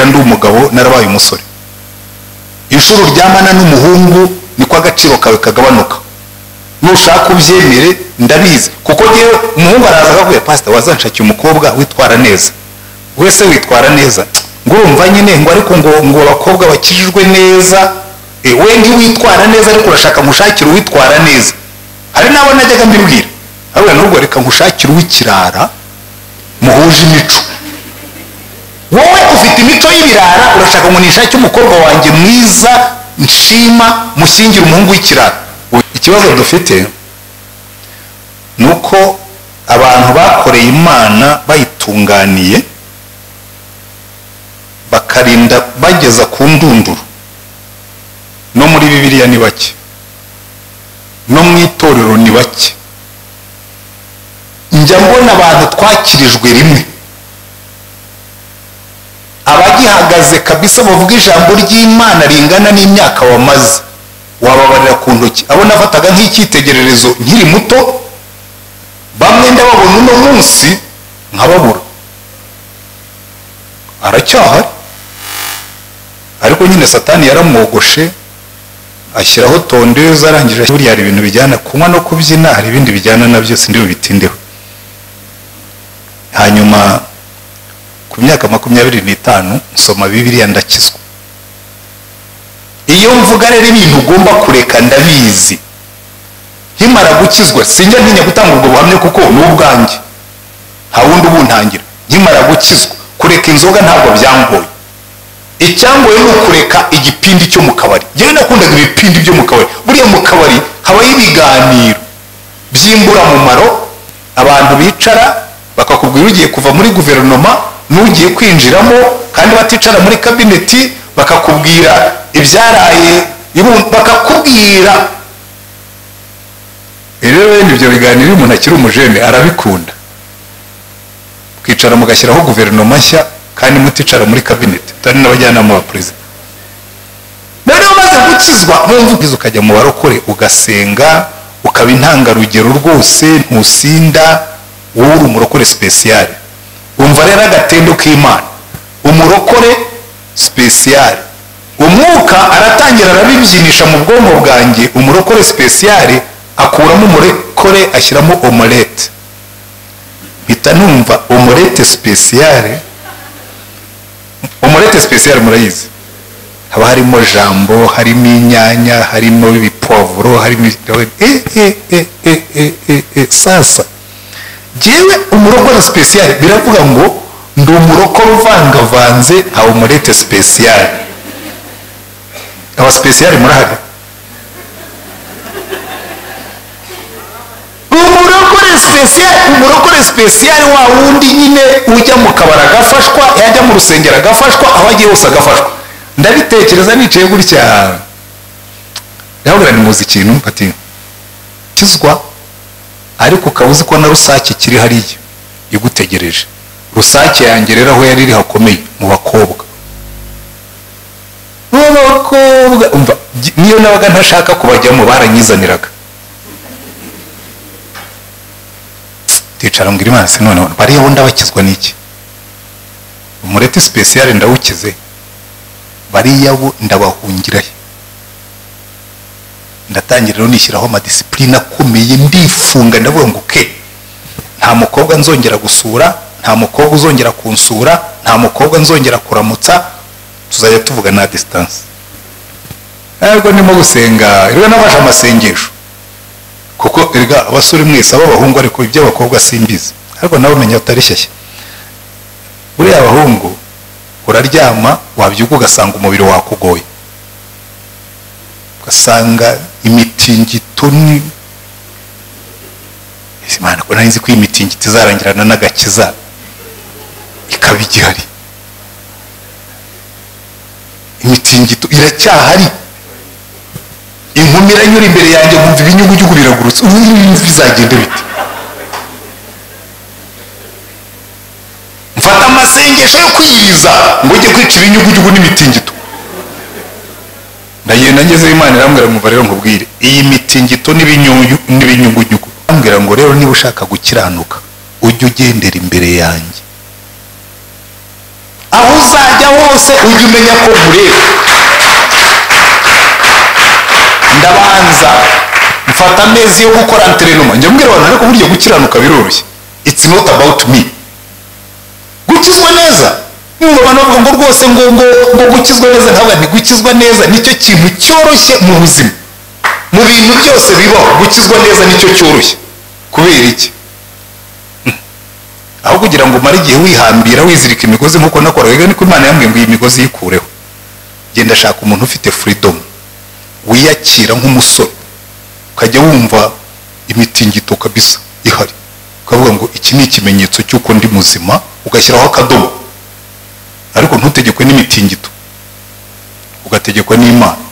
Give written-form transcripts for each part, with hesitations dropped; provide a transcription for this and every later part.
ndi umugabo narabaye umusore inshuro ryamana n'umuhungu niko agaciro kawe kagabanuka nushaka ubyemere ndabizi kuko ngewe umuhungu araza akavuga pastor wazanshakira umukobwa witwara neza wese witwara neza ngo urumva nyine ngo ariko ngo abakobwa bakijijwe neza we ngi witwara neza ariko urashaka mushakira uwitwara neza hari nabo najyaga mbibwira ahubwo n'ubwo reka ngushakira uw'ikirara muhuje imico wowe ufite imico y'ibirara urashaka ngo nishake umukobwa wanjye mwiza nshima mushyingira umuhungu w'ikirara ikibazo dufite nuko abantu bakoreye Imana bayitunganiye bakarinda bageza ku ndunduro no muri Bibiliya ni bake no mu itorero ni bake njya mbona abantu twakirijwe rimwe abagihagaze kabisa bavuga ijambo ry'Imana ringana n'imyaka wamaze wababarira ku ntoki abo nafataga nk'icyitegererezo nkiri muto bamwe ndababona uno munsi nkababura aracyahari ariko nyine Satani yaramwogoshe ashyiraho tondeza arangije buriya hari ibintu bijyana kunywa no kubyina hari ibindi bijyana na byose ndi bitindeho hanyuma ku myaka 25 nsoma Bibiliya ndakizwa iyo mvuga rero ibintu ugomba kureka ndabizi himara gukizwa sinjya ntinya gutanga ubwo buhamya kuko n'ubwanjye nta wundi ubuntangira himara gukizwa kureka inzoga ntabwo byangoye icyangoye ni ukureka igipindi cyo mu kabari yewe nakundaga ibipindi byo mu kabari buriya mu kabari habaho ibiganiro by'imburamumaro abantu bicara bakakubwira ugiye kuva muri guverinoma n'ugiye kwinjiramo kandi baticara muri kabineti bakakubwira ibyaraye bakakubwira rero ibyo biganiro umuntu akiri umujene arabikunda kwicara mugashyiraho guverinoma nshya kandi muticara muri kabineti tari n'abajyanama ba perezida rero maze gukizwa mwumvugize ukajya mu barokore ugasenga ukaba intangarugero rwose ntusinda wowe uri umurokore special umva rero agatendo k'Imana umurokore special umwuka aratangira arabibyinisha mu bwonko bwanjye umurokore special akuramo umurokore ashyiramo omelette bita numva omelette special murayizi haba harimo jambo harimo inyanya harimo ibipavuro harimo sasa jewe umurokore special biravuga ngo ndi umurokore uvangavanze nka omelette special aba special murahari umurokore special wa wundi nyine ujya mu kabara agafashwa yajya mu rusengero agafashwa aho agiye hose agafashwa ndabitekereza nicaye gutya ndabura ni muzi ikintu ati kizwa ariko kabuzi ko na rusake kiri hariya igutegereje rusake yanjye rero aho yari iri hakomeye mu bakobwa umva niyo nabaga ntashaka kubajyamo baranyizaniraga ticara mbwira Imana se none bariya bo ndabakizwa n'iki umurete special ndawukize bariya bo ndabahungira ndatangira rero nishyiraho amadisipline akomeye ndifunga ndavuga ngo nta mukobwa nzongera gusura nta mukobwa uzongera kunsura nta mukobwa nzongera kuramutsa tuzajya tuvuga na distance ariko ndimo gusenga rero nabasha amasengesho kuko erega abasore mwese abahungu ariko iby'abakobwa simbizi ariko nawe menya utarishyashya buriya abahungu uraryama wabyuka ugasanga umubiri wakugoye ugasanga imitingito ni Imana ko nari nzi ko imitingito izarangirana n'agakiza ikaba igihari imitingito iracyahari inkumi iranyura imbere yanjye nkumva ibinyugunyugu biragurutse bizagenda bite mfata amasengesho yo kwiyiriza ngo ujye kwica ibinyugunyugu n'imitingito ndagenda ngeze Imana irambwira ngo rero nkubwire iyi mitingito n'ibinyugunyugu ambwira ngo rero niba ushaka gukiranuka ujye ugendera imbere yanjye aho uzajya hose ujye umenya ko nkureba. Ndabanza mfata amezi yo gukora antrenoma, njya mbwira abantu ariko burya gukiranuka biroroshye. It's not about me. Gukizwa neza, abantu bavuga ngo rwose ngo gukizwa neza, ntabwo ni gukizwa neza nicyo kintu cyoroshye mu buzima. Mu bintu byose bibaho gukizwa neza nicyo cyoroshye. Kubera iki? Aho kugira ngo mare igihe wihambira wizirika imigozi nkuko nakoraga, niko Imana yambwiye ngo iyi migozi yikureho. Genda shaka umuntu ufite freedom, wiyakira nk'umusore, ukajya wumva imitingito kabisa ihari, ukavuga ngo iki ni ikimenyetso cy'uko ndi muzima, ugashyiraho akadomo. Ariko ntutegekwe n'imitingito, ugategekwa n'Imana.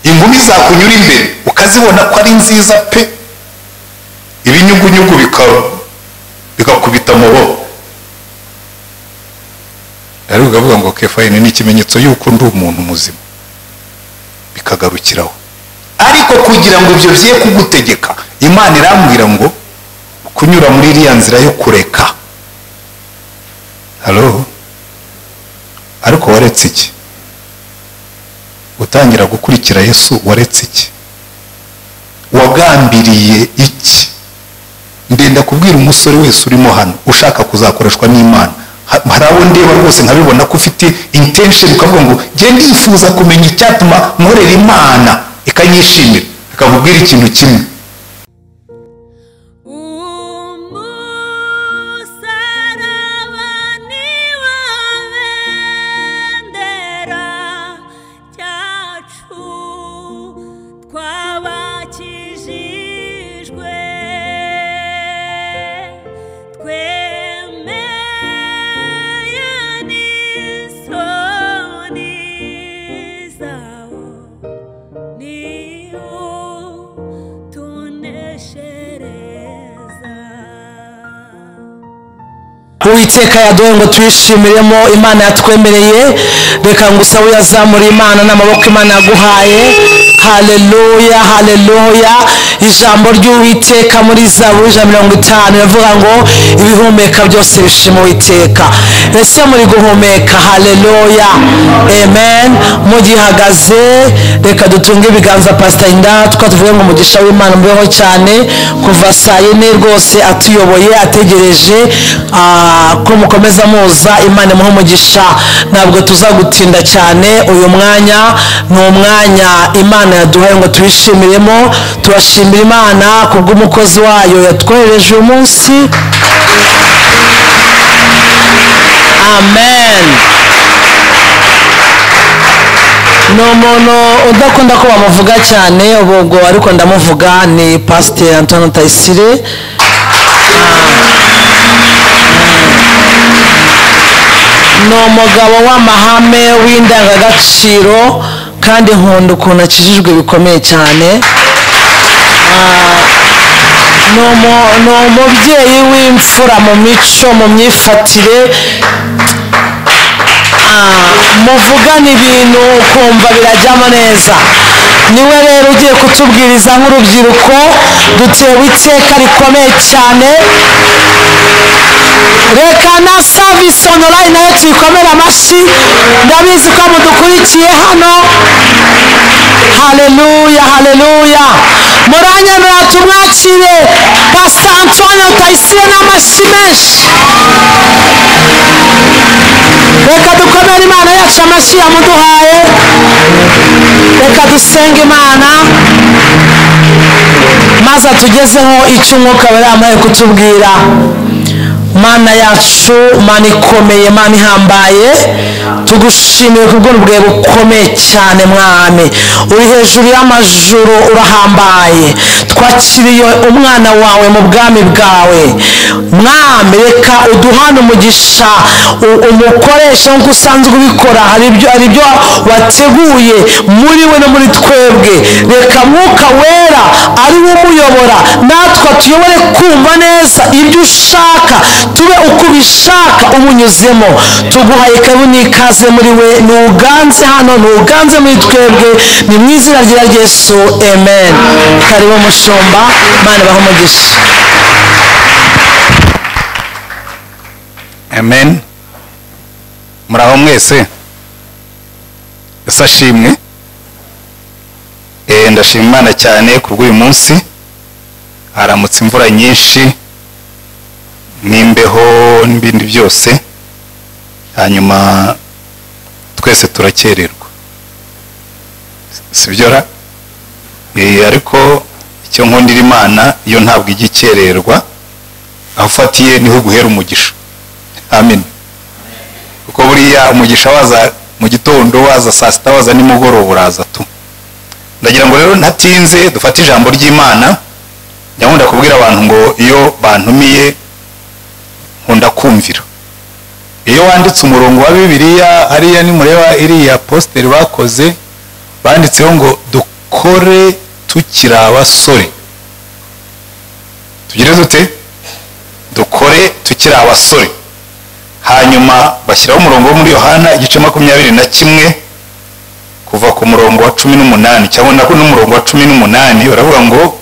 Ingumi zakunyura imbere ukazibona ko ari nziza pe, ibinyugunyugu bikakubita amaboko, ariko ukavuga ngo okay fine, ni ikimenyetso y'uko ndi umuntu muzima, bikagarukiraho. Ariko kugira ngo ibyo bye kugutegeka, Imana irambwira ngo kunyura muri iriya nzira yo kureka. Hello? Ariko waretse iki? Utangira gukurikira Yesu, waretse iki? Wagambiriye iki? Ndenda kubwira umusore wese urimo hano ushaka kuzakoreshwa n'Imana, hari abo ndeba rwose nkabibona ko ufite intention, ukavuga ngo ngiye ndifuza kumenya icyatuma nkorera Imana ikanyishimira, akakubwira ikintu kimwe. Uwiteka yaduhaye ngo tuyishimiremo, Imana yatwemereye. Reka ngusabe yazamura Imana n'amaboko Imana yaguhaye. Haleluya, haleluya. Ijambo ry'Uwiteka muri Zaburi 50 riravuga ngo ibihumeka byose bishima Uwiteka. Ese muri guhumeka? Haleluya, amen. Mugihagaze reka dutunge ibiganza Pastor Inda, tukavuga ngo umugisha w'Imana mbeho cyane kuva saa 4 rwose atuyoboye ategereje ko mukomeza muza. Imana muhe umugisha, ntabwo tuzagutinda cyane. Uyu mwanya ni umwanya Imana yaduhaye ngo tuyishimiremo. Turashimira Imana kubw'umukozi wayo yatwohereje uyu munsi. Amen. No umuntu udakunda ko bamuvuga cyane ubwo, ariko ndamuvuga, ni Pastor Antoine Rutayisire. Ni umugabo w'amahame w'indangagaciro, kandi nkunda ukuntu akijijwe bikomeye cyane. Ni umubyeyi w'imfura mu mico, mu myifatire. Muvugana ibintu ukumva birajyamo neza. Niwe rero ugiye kutubwiriza nk'urubyiruko, dutewe iteka rikomeye cyane. Reka na service online nayo tuyikomere amashyi, ndabizi ko mudukurikiye hano. Haleluya, haleluya. Muranyemera tumwakire Pastor Antoine Rutayisire n'amashyi menshi. Reka dukomere Imana yacu amashyi yamuduhaye. Reka dusenge Imana maze atugezeho icyo Umwuka Wera yamaye kutubwira. Mana yacu, Mana ikomeye, Mana ihambaye, tugushimiye kubw'ubwe bukomeye cyane Mwami. Uri hejuru y'amajuru, urahambaye. Twakiriye umwana wawe mu bwami bwawe Mwami. Reka uduhane umugisha, umukoresha nk'uko usanzwe ubikora. Hari ibyo wateguye muri we no muri twebwe. Reka Mwuka Wera ari we umuyobora, natwe tuyobore kumva neza ibyo ushaka, tube uko ubishaka umunyuzemo. Tuguhaye karibu n'ikaze muri we, nuganze hano, nuganze muri twebwe, ni mu izina rya Yesu, amen. Karibu mushumba, Mana bahe umugisha. Amen. muraho mwese ashimwe. Ndashima Imana cyane kubw'uyu munsi, haramutse imvura nyinshi n'imbeho n'ibindi byose, hanyuma twese turakererwa, sibyo ra? Ariko icyo nkundira Imana iyo ntabwo igikererwa, aho ufatiye niho guhera umugisha. Amen. Kuko buriya umugisha waza mu gitondo, waza saa sita, waza nimugoroba, uraza tu. Ndagira ngo rero ntatinze dufate ijambo ry'Imana. Nyakunda kubwira abantu ngo iyo bantumiye nkunda kumvira. Iyo wanditse umurongo wa Bibiliya hariya nimureba iriya posteri bakoze, banditseho ngo dukore tukiri abasore. Tugire dute? Dukore tukiri abasore. Hanyuma bashyiraho umurongo wo muri Yohana igice 21 kuva ku murongo wa 18 cyangwa n'umurongo wa 18, baravuga ngo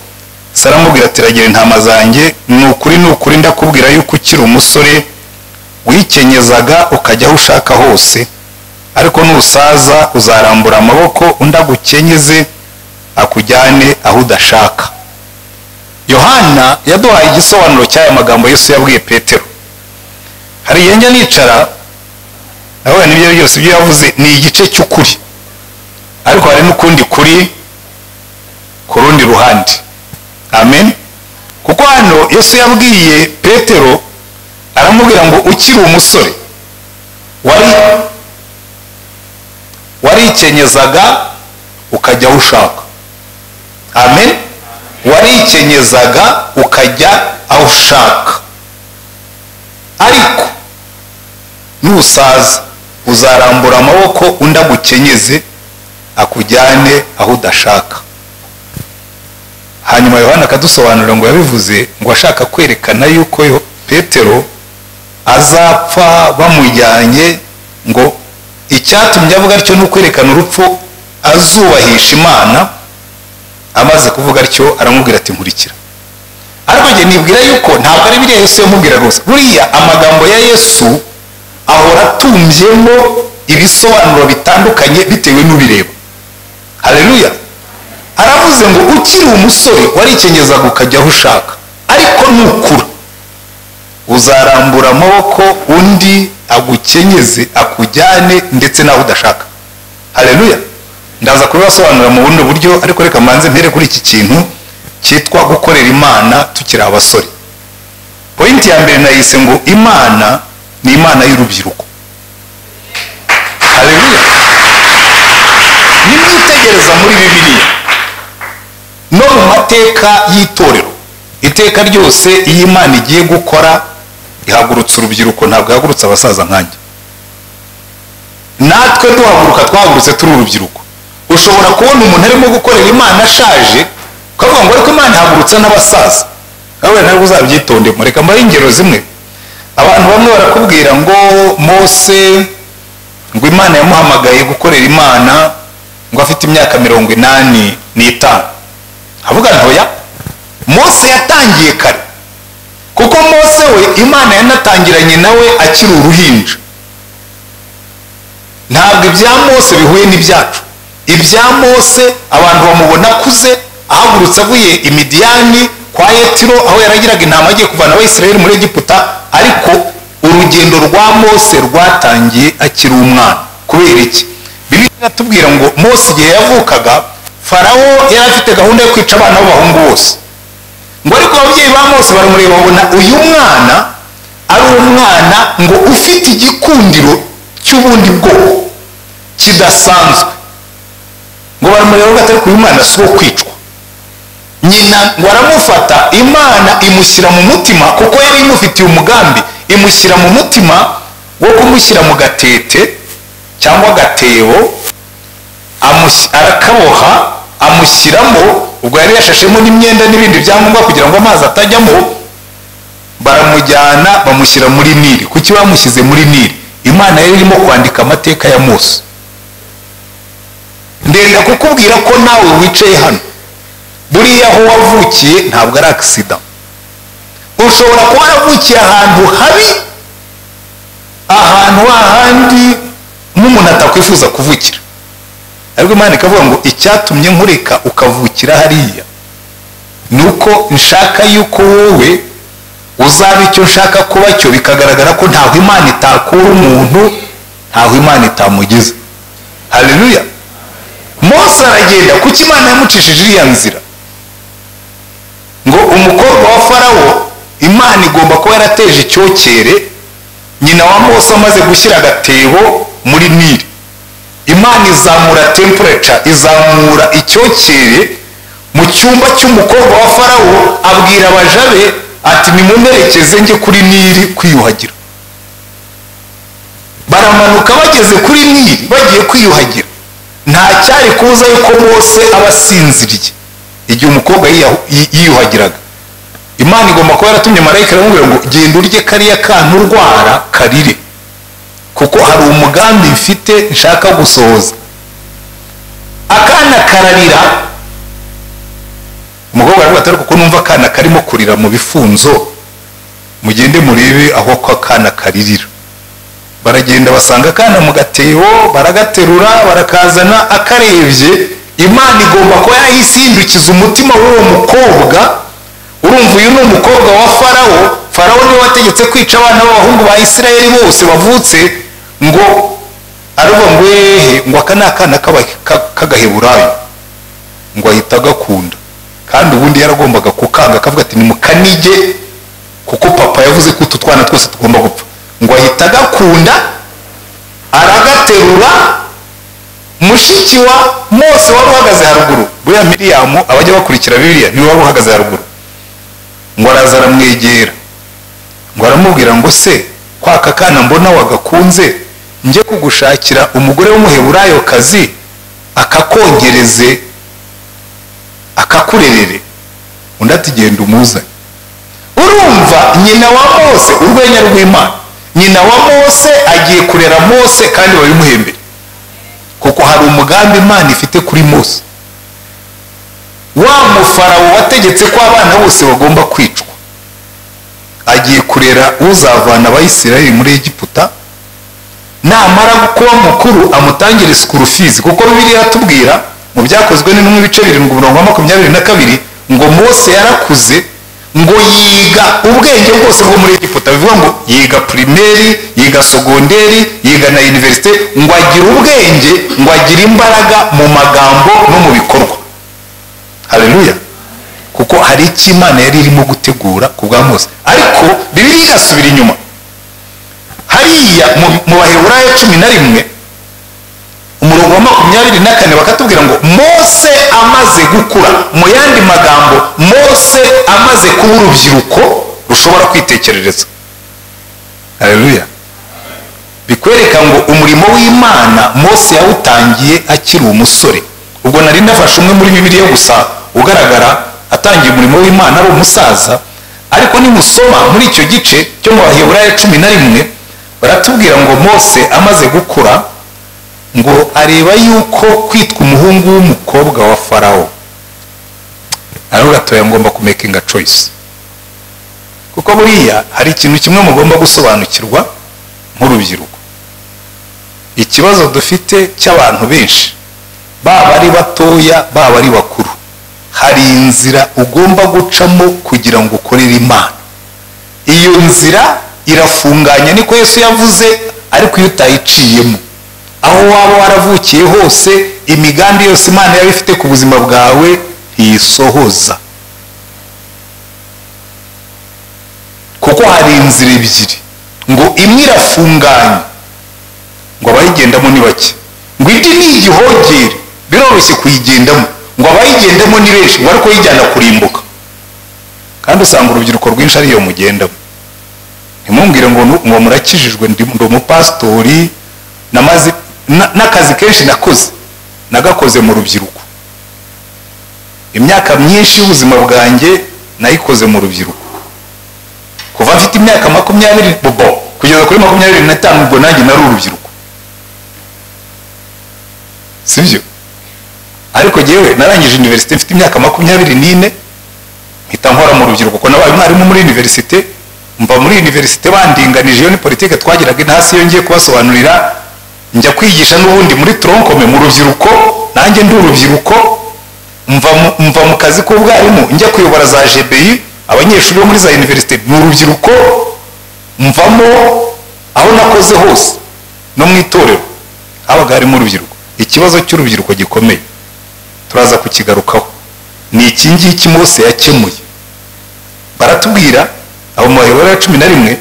saramubwira ati ragira intama zanjye, nukuri ndakubwira yuko ukiri umusore wikenyezaga ukajya aho ushaka hose, ariko nusaza uzarambura amaboko undi agukenyeze akujyane aho udashaka. Yohana yaduhaye igisobanuro cy'aya magambo Yesu yabwiye Petero. Hari yenjya nicara nawe n'ibyo byose ibyo yavuze ni igice cy'ukuri, ariko hari n'ukundi kuri ku rundi ruhande. Amen. Kuko hano Yesu yabwiye Petero, aramubwira ngo ukiri umusore warikenyezaga ukajya aho ushaka. Amen. Warikenyezaga ukajya aho ushaka, ariko nusaza uzarambura amaboko undi agukenyeze akujyane aho udashaka. Hanyuma Yohana akadusobanurira ngo yabivuze ngo ashaka kwerekana yuko Petero azapfa bamujyanye, ngo icyatumye avuga atyo ni ukwerekana urupfu azubahisha Imana. Amaze kuvuga atyo aramubwira ati nkurikira. Ariko njye nibwira yuko ntabwo ari biriya Yesu yamubwira rwose. Buriya amagambo ya Yesu ahora atumbyemo ibisobanuro bitandukanye bitewe n'ubireba. Haleluya. Aravuze ngo ukiri umusore warikenyezaga ukajya aho ushaka, ariko nukura uzarambura amaboko undi agukenyeze akujyane ndetse naho udashaka. Haleluya. Ndaza kubibasobanura mu bundi buryo, ariko reka manze mpere kuri iki kintu cyitwa gukorera Imana tukiri abasore. Point ya mbere nayise ngo Imana ni Imana y'urubyiruko. Haleluya. Nimwitegereza muri Bibiliya no mu mateka y'itorero, iteka ryose iyo Imana igiye gukora ihagurutsa urubyiruko, ntabwo ihagurutsa abasaza nkanjye. Natwe duhaguruka twahagurutse turi urubyiruko. Ushobora kubona umuntu arimo gukorera Imana ashaje, ukavuga ngo ariko Imana ihagurutsa n'abasaza. Nawe ntabwo uzabyitonde. Mureka mbahe ingero zimwe. Abantu bamwe barakubwira ngo Mose ngo Imana yamuhamagaye gukorera Imana ngo afite imyaka 85. Avuga ntoya, Mose yatangiye kare, kuko Mose we Imana yanatangiranye nawe akiri uruhinja. Ntabwo ibya Mose bihuye n'ibyacu. Ibya Mose abantu bamubona kuze ahagurutse avuye i Midiyani kwa Yetiro, aho yaragiraga intama agiye kuvana Abisirayeli muri Egiputa, ariko urugendo rwa Mose rwatangiye akiri umwana. Kubera iki? Bibiliya iratubwira ngo Mose igihe yavukaga, Farawo yari afite gahunda yo kwica abana b'abahungu bose. Ngo ariko ababyeyi ba Mose baramureba babona uyu mwana ari umwana ngo ufite igikundiro cy'ubundi bwoko kidasanzwe. Ngo baramureba batari ku Imana si wo kwicwa. Nyina ngo aramufata, Imana imushyira mu mutima, kuko yari imufitiye umugambi, imushyira mu mutima wo kumushyira mu gatete cyangwa agatebo, arakaboha amushyiramo. Ubwo yari yashashemo n'imyenda n'ibindi byangombwa kugira ngo amazi atajyamo. Baramujyana bamushyira muri Nili. Kuki bamushyize muri Nili? Imana yari irimo kwandika amateka ya Mose. Ndenda kukubwira ko nawe wicaye hano, buriya aho wavukiye ntabwo ari accident. Ushobora kuba waravukiye ahantu habi, ahantu hahandi n'umuntu atakwifuza kuvukira, ariko Imana ikavuga ngo icyatumye nkureka ukavukira hariya ni uko nshaka yuko wowe uzaba icyo nshaka kuba cyo, bikagaragara ko ntaho Imana itakura umuntu, ntaho Imana itamugeza. Haleluya. Mose aragenda, kuki Imana yamucishije iriya nzira? Ngo umukobwa wa Farawo Imana igomba kuba yarateje icyokere, nyina wa Mose amaze gushyira agatebo muri Nili, Imana izamura temperature, izamura icyokere mu cyumba cy'umukobwa wa Farawo, abwira abaja be ati nimumerekeze njye kuri Nili kwiyuhagira. Baramanuka, bageze kuri Nili bagiye kwiyuhagira, nta cyari kuza yuko Mose aba asinziriye igihe umukobwa yiyuhagiraga. Imana igomba kuba yaratumye marayika aramubwira ngo genda urye kariya kana urwara karire, kuko hari umugambi mfite nshaka gusohoza. Akana kararira, umukobwa aravuga ati kuko numva akana karimo kurira mu bifunzo, mugende murebe aho ko akana karirira. Baragenda basanga akana mu gatebo, baragaterura barakazana. Akarebye, Imana igomba kuba yahise ihindukiza umutima w'uwo mukobwa. Urumva uyu ni umukobwa wa Farawo. Farawo niwe wategetse kwica abana b'abahungu ba Isirayeli bose bavutse, ngo aravuga ngo ehe, ngo aka ni akana k'agaheburayo, ngo ahita agakunda. Kandi ubundi yaragombaga kukanga, akavuga ati nimukanige kuko papa yavuze ko utu twana twose tugomba gupfa. Ngo ahita agakunda, aragaterura. Mushiki wa Mose wari uhagaze haruguru, buriya Miriyamu abajya bakurikira Bibiliya niwe wari uhagaze haruguru, ngo araza aramwegera, ngo aramubwira ngo se kwaka kana mbona wagakunze, njye kugushakira umugore w'umuheburayo kazi akakongereze akakurerere. Undi ati genda umuzane. Urumva nyina wa Mose, urwenya rw'Imana, nyina wa Mose agiye kurera Mose kandi babimuhembere, kuko hari umugambi Imana ifite kuri Mose. Wa mufarawo wategetse ko abana bose bagomba kwicwa agiye kurera uzavana Abayisirayeli muri Egiputa, namara kuba mukuru amutangire school fees, kuko Bibiliya yatubwira mu byakozwe n'intumwa ibice 7:22 ngo Mose yarakuze, ngo yiga ubwenge bwose bwo muri Egiputa. Bivuga ngo yiga primaire, yiga secondary, yiga na university, ngo agira ubwenge, ngo agira imbaraga mu magambo no mu bikorwa. Haleluya. Kuko hari icyo Imana yari irimo gutegura ku bwa Mose. Ariko Bibiliya irasubira inyuma, hariya mu Baheburayo 11 umurongo wa 24 bakatubwira ngo Mose amaze gukura, mu yandi magambo Mose amaze kuba urubyiruko rushobora kwitekerereza. Haleluya. Bikwereka ngo umurimo w'Imana Mose yawutangiye akiri umusore. Ubwo nari ndafashe umwe muri Bibiliya gusa ugaragara atangiye umurimo w'Imana ari umusaza, ariko nimusoma muri icyo gice cyo mu Baheburayo 11 baratubwira ngo Mose amaze gukura, ngo areba yuko kwitwa umuhungu w'umukobwa wa Farawo ari gatoya, ngomba kumakinga choice. Kuko buriya hari ikintu kimwe mugomba gusobanukirwa nk'urubyiruko. Ikibazo dufite cy'abantu benshi, baba ari batoya baba ari bakuru, hari inzira ugomba gucamo kugira ngo ukorere Imana. Iyo nzira irafunganya, niko Yesu yavuze, ariko iyo utayiciyemo, aho waba waravukiye hose, imigambi yose Imana yaba ifite ku buzima bwawe ntiyisohoza. Kuko hari inzira ebyiri, ngo imwe irafunganye, ngo abayigendamo ni bake, ngo indi ni igihogere, biroroshye kuyigendamo, ngo abayigendamo ni benshi, ngo ariko yijyana kurimbuka. Kandi usanga urubyiruko rwinshi ariyo mugendamo. Ntimumbwire ngo murakijijwe, ndi umupasitori, namaze n'akazi kenshi nagakoze mu rubyiruko. Imyaka myinshi y'ubuzima bwanjye nayikoze mu rubyiruko, kuva mfite imyaka 20 kugeza kuri 25, ubwo nanjye nari urubyiruko, sibyo? Ariko jewe narangije university mfite imyaka 24, mpita nkora mu rubyiruko, kuko nabaye umwarimu muri university mva muri universite bandinganije, iyo ni politike twagiraga intasi, iyo ngiye kubasobanurira njya kwigisha n'ubundi muri tronkome mu rubyiruko, nanjye ndi urubyiruko, mva mu kazi k'ubwarimu njya kuyobora za GBI, abanyeshuri bo muri za universite mu rubyiruko, mvamo aho nakoze hose no mu itorero habaga harimo urubyiruko. Ikibazo cy'urubyiruko gikomeye turaza kukigarukaho, ni iki ngiki Mose yakemuye. Baratubwira abo mu Baheburayo ya 11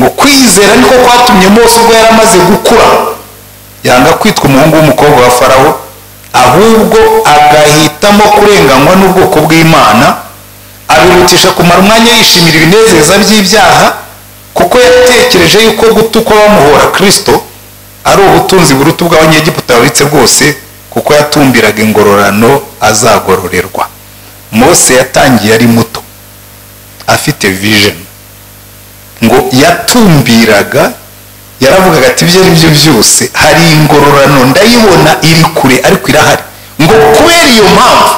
ngo kwizera niko kwatumye Mose ubwo yaramaze gukura yanga kwitwa umuhungu w'umukobwa wa Farawo, ahubwo agahitamo kurenganywa n'ubwoko bw'Imana, abirutisha kumara umwanya yishimira ibinezeza by'ibyaha, kuko yatekereje yuko gutukwa bamuhora Kristo ari ubutunzi buruta bw'Abanyegiputa babitse bwose, kuko yatumbiraga ingororano azagororerwa. Mose yatangiye ari muto afite vision, ngo yatumbiraga, yaravugaga ati ibyo ari byo byose hari ingororano ndayibona iri kure ariko irahari, ngo kubera iyo mpamvu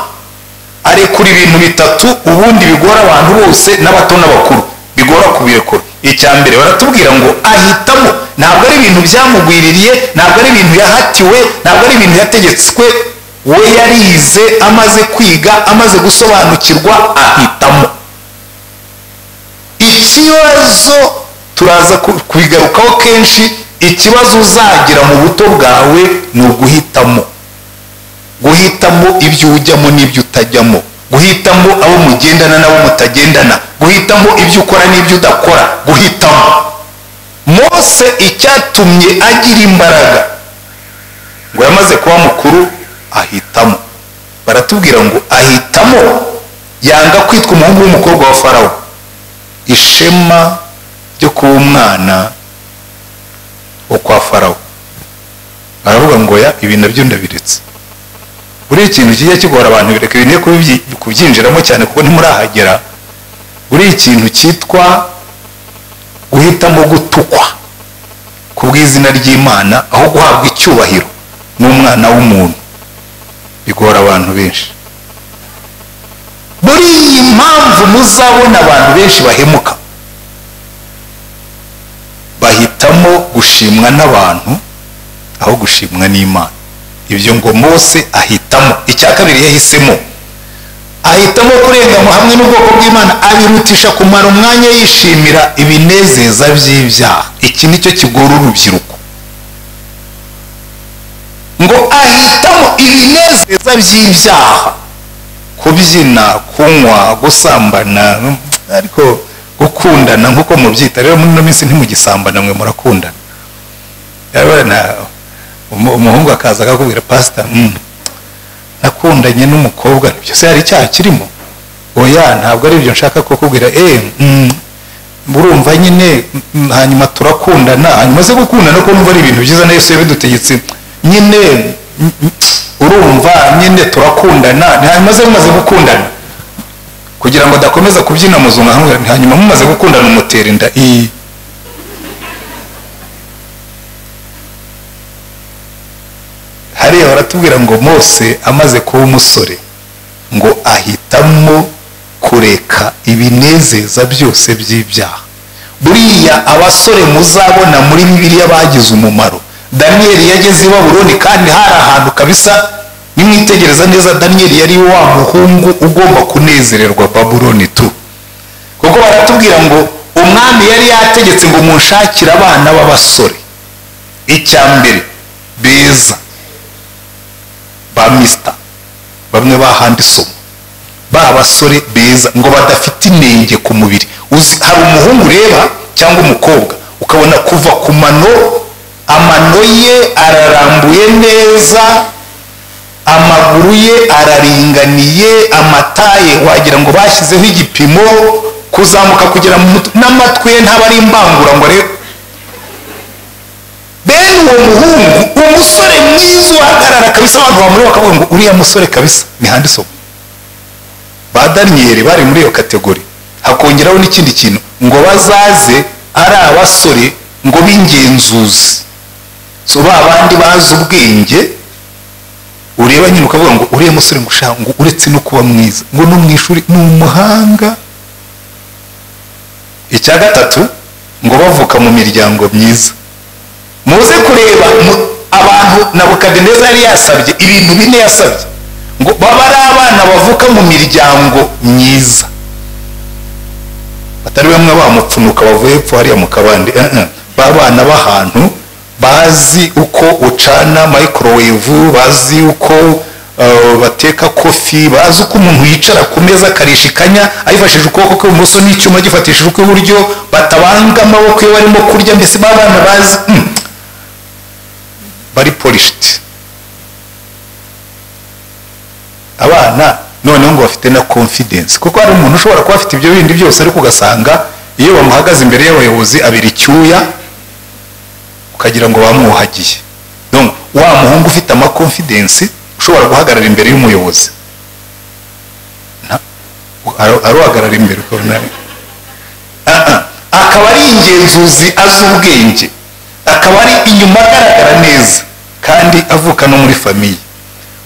arekura ibintu bitatu ubundi bigora abantu bose n'abato n'abakuru, bigora kubirekura. Icya mbere baratubwira ngo ahitamo, ntabwo ari ibintu byamugwiririye, ntabwo ari ibintu yahatiwe, ntabwo ari ibintu yategetswe, we yarize, amaze kwiga, amaze gusobanukirwa, ahitamo. Ikibazo turaza kubigarukaho kenshi, ikibazo uzagira mu buto bwawe ni uguhitamo. Guhitamo ibyo ujyamo n'ibyo utajyamo, guhitamo abo mugendana n'abo mutagendana, guhitamo ibyo ukora n'ibyo udakora, guhitamo. Mose icyatumye agira imbaraga ngo yamaze kuba mukuru ahitamo. Baratubwira ngo ahitamo yanga kwitwa umuhungu w'umukobwa wa Farawo, ishema ryo kuba umwana wo kwa Farawo. Baravuga ngo ya ibi nabyo ndabiretse. Buri ikintu kijya kigora abantu bireka bine kubyinjiramo cyane kuko ntimurahagera. Buri ikintu cyitwa guhitamo gutukwa ku bw'izina ry'Imana aho guhabwa icyubahiro n'umwana w'umuntu bigora abantu benshi. Buri iyi mpamvu muzabona abantu benshi bahemuka, bahitamo gushimwa n'abantu aho gushimwa n'Imana. Ibyo ngo Mose ahitamo. Icya kabiri yahisemo, ahitamo kurenganywa hamwe n'ubwoko bw'Imana, abirutisha kumara umwanya yishimira ibinezeza by'ibyaha. Iki nicyo kigora urubyiruko, ngo ahitamo ibinezeza by'ibyaha, kubyina, kunywa, gusambana, ariko gukundana nkuko mubyita. Rero muri ino minsi ntimugisambana, mwe murakundana. Umuhungu akaza akakubwira pastor, nakundanye n'umukobwa, byose hari icyaha kirimo? Oya, ntabwo ari ibyo nshaka kukubwira. Burumva nyine hanyuma turakundana, hanyuma se gukundana ko numva ari ibintu byiza na Yesu yabidutegetse, nyine urumva nyine turakundana, hanyuma se mumaze gukundana, kugira ngo adakomeza kubyina muzunga hamwe, hanyuma mumaze gukundana umutera inda. Hariya baratubwira ngo Mose amaze kuba umusore ngo ahitamo kureka ibinezeza byose by'ibyaha. Buriya abasore muzabona muri Bibiliya bagize umumaro. Daniyeli yageze i Babuloni kandi hari ahantu kabisa, nimwitegereza neza, Daniyeli yari wa muhungu ugomba kunezererwa Babuloni tu, kuko baratubwira ngo umwami yari yategetse ngo munshakire abana b'abasore, icya mbere beza, ba Mr. bamwe ba Handsome, ba basore beza ngo badafite inenge ku mubiri. Hari umuhungu ureba cyangwa umukobwa ukabona kuva ku amano ye ararambuye neza, amaguru ye araringaniye, amataye wagira ngo bashyizeho igipimo, kuzamuka kugera mu n'amatwi ye ntaba ari imbangura ngo rero. Bene uwo muhungu, umusore mwiza uhagarara kabisa, abantu bamuri bakavuga ngo uriya musore kabisa ni Handsome. Ba Daniyeli bari muri iyo kategori. Hakongeraho n'ikindi kintu ngo bazaze ari abasore ngo b'ingenzuzi, so babandi bazi ubwenge, ureba nyine ukavuga ngo uriya musore ngo uretse no kuba mwiza ngo no mu ishuri ni umuhanga. icya gatatu ngo bavuka mu miryango myiza. muze kureba abantu Nebukadineza yari yasabye ibintu bine yasabye ngo baba ari abana bavuka mu miryango myiza, batari bamwe bamupfunuka bavuye epfo hariya mu kabande. Babana b'ahantu bazi uko ucana microwave, bazi uko bateka kofi, bazi uko umuntu yicara ku meza akarisha ikanya ayifashije ukuboko kw'ibumoso n'icyuma gifatishije ukw'iburyo, batabanga amaboko iyo barimo kurya. Mbese babana bazi bari polished. Abana noneho ngo bafite na confidence, kuko hari umuntu ushobora kuba afite ibyo bindi byose ariko ugasanga iyo bamuhagaze imbere y'abayobozi abira icyuya ukagira ngo bamwuhagiye. Donc wa muhungu ufite ama confidence ushobora guhagarara imbere y'umuyobozi, aruhagarara imbere ukabona akaba ari ingenzuzi, azi ubwenge, akaba ari inyuma agaragara neza kandi avuka no muri famiye.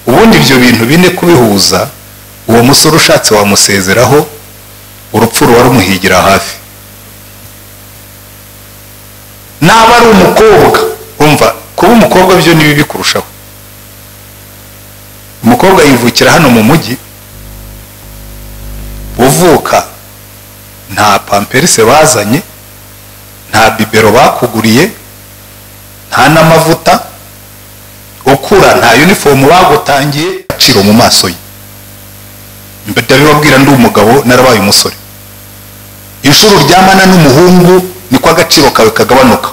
Ubundi ibyo bintu bine kubihuza, uwo musore ushatse wamusezeraho, urupfu ruba rumuhigira hafi. Naba ari umukobwa, umva kuba umukobwa byo ni bibi kurushaho. Umukobwa yivukira hano mu mujyi, uvuka nta pamperse bazanye, nta bibero bakuguriye, nta n'amavuta, ukura nta uniform bagutangiye, aciro mu maso ye. Ndabibabwira ndi umugabo narabaye umusore. Inshuro ryamana n'umuhungu niko agaciro kawe kagabanuka.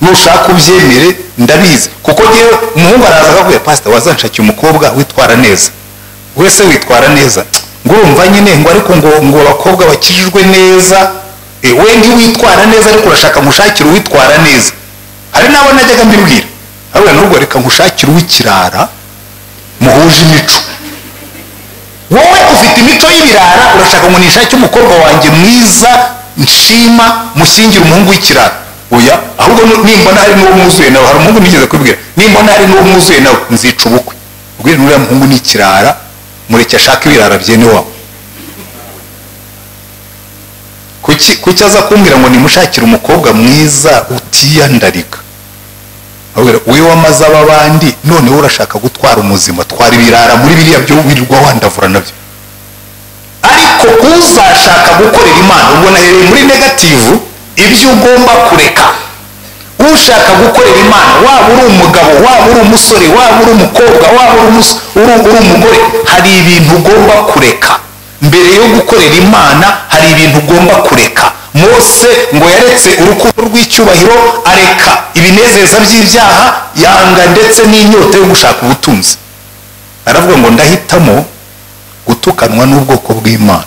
Nushaka ubyemere ndabizi, kuko ngewe umuhungu araza akavuga pastor wazanshaki umukobwa witwara neza. Wese witwara neza ngo urumva nyine ngo ariko ngo abakobwa bakijijwe neza, we ntiwitwara neza ariko urashaka mushakira uwitwara neza. Hari nabo najyaga mbibwira, ahubwo n'ubwo reka ngushakira uw'ikirara muhuje imico. Wowe ufite imico y'ibirara, urashaka ngo nishake umukobwa wanjye mwiza nshima mushyingira umuhungu w'ikirara. Oya, ahubwo nimbona hari n'uwo mwuzuye nawe, hari umuhungu nigeze kubwira, nimbona hari n'uwo mwuzuye nawe nzica ubukwe. Ubwira n'uriya muhungu ni ikirara, mureke ashaka ibirara byene wabo. Kuki aza kumbwira ngo nimushakire umukobwa mwiza utiyandarika? Ahubwo we wamaze abandi none urashaka gutwara umuzima, twara ibirara muri biriya byo wirirwa wandavura nabyo. Ariko uzashaka gukorera Imana, ubona hereye muri negative ibyo ugomba kureka. Ushaka gukorera Imana, waba uri umugabo, waba uri umusore, waba uri umukobwa, waba uri umugore, hari ibintu ugomba kureka. Mbere yo gukorera Imana hari ibintu ugomba kureka. Mose ngo yaretse urukundo rw'icyubahiro, areka ibinezeza by'ibyaha, yanga ndetse n'inyota yo gushaka ubutunzi. Aravuga ngo ndahitamo gutukanwa n'ubwoko bw'Imana.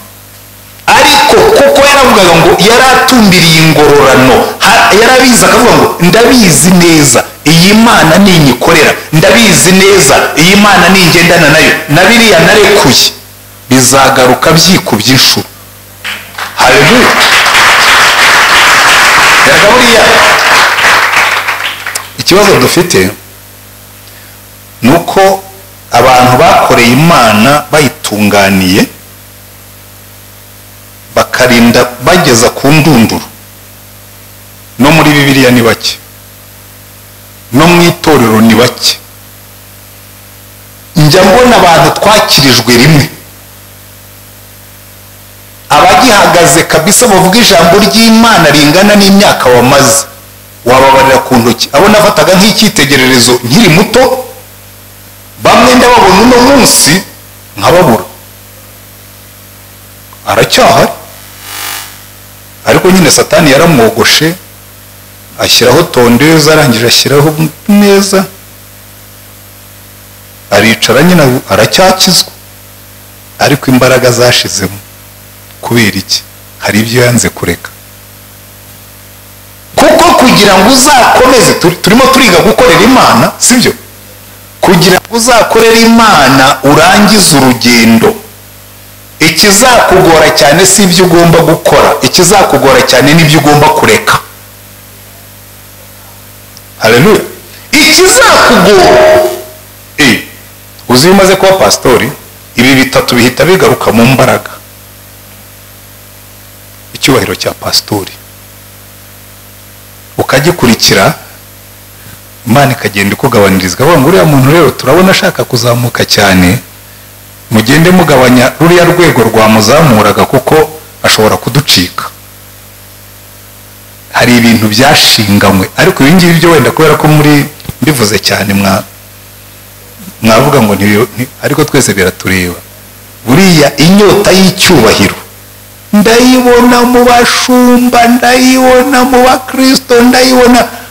Ariko kuko yaravugaga ngo yaratumbiriye ingororano, yarabizi akavuga ngo ndabizi neza iyi Mana ninyikorera, ndabizi neza iyi Mana ningendana nayo, na biriya narekuye bizagaruka byikubye inshuro. Haleluya. Buriya ikibazo dufite nuko abantu bakoreye Imana bayitunganiye bakarinda bageza ku ndunduro. No muri Bibiliya ni bake, no mu itorero ni bake. Njya mbona abantu twakirijwe rimwe, abagihagaze kabisa bavuga ijambo ry'Imana ringana n'imyaka wamaze, wababarira ku ntoki. Abo nafataga nk'icyitegererezo nkiri muto, bamwe ndababona uno munsi nkababura. Aracyahari, ariko nyine Satani yaramwogoshe ashyiraho tondeza, arangije ashyiraho neza, aricara nyine aracyakizwa, ariko imbaraga zashizemo. Kubera iki? Hari ibyo yanze kureka. Kuko kugira ngo uzakomeze, turimo turiga gukorera Imana, sibyo? Kugira ngo uzakorera Imana urangize urugendo, ikizakugora cyane si ibyo ugomba gukora, ikizakugora cyane n'ibyo ugomba kureka. Haleluya. Ikizakugora uzi umaze kuba pastori, ibi bitatu bihita bigaruka mu mbaraga. cyubahiro cya pasitori ukagikurikira, Imana ikagenda ikugabaniriza, ikavuga ngo uriya muntu rero turabona ashaka kuzamuka cyane, mugende mugabanya ruriya rwego rwamuzamuraga kuko ashobora kuducika. Hari ibintu byashinganywe, ariko ibi ngibi byo wenda kubera ko muri mbivuze cyane mwavuga ngo ariko twese biratureba. Buriya inyota y'icyubahiro ndayibona mu bashumba, ndayibona mu bakristo, ndayibona.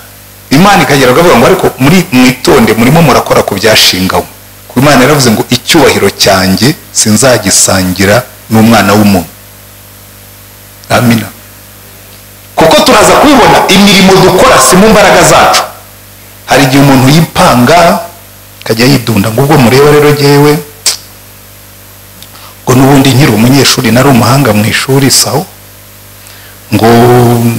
Imana ikagera akavuga ngo ariko mwitonde, murimo murakora ku byashinganywe. Kuko Imana yaravuze ngo icyubahiro cyanjye sinzagisangira n'umwana w'umuntu. Amina. Kuko turaza kubibona imirimo dukora si mu mbaraga zacu. Hari igihe umuntu yipanga akajya yidunda ngo ubwo mureba rero jyewe ngo n'ubundi nkiri umunyeshuri nari umuhanga mu ishuri saho, ngo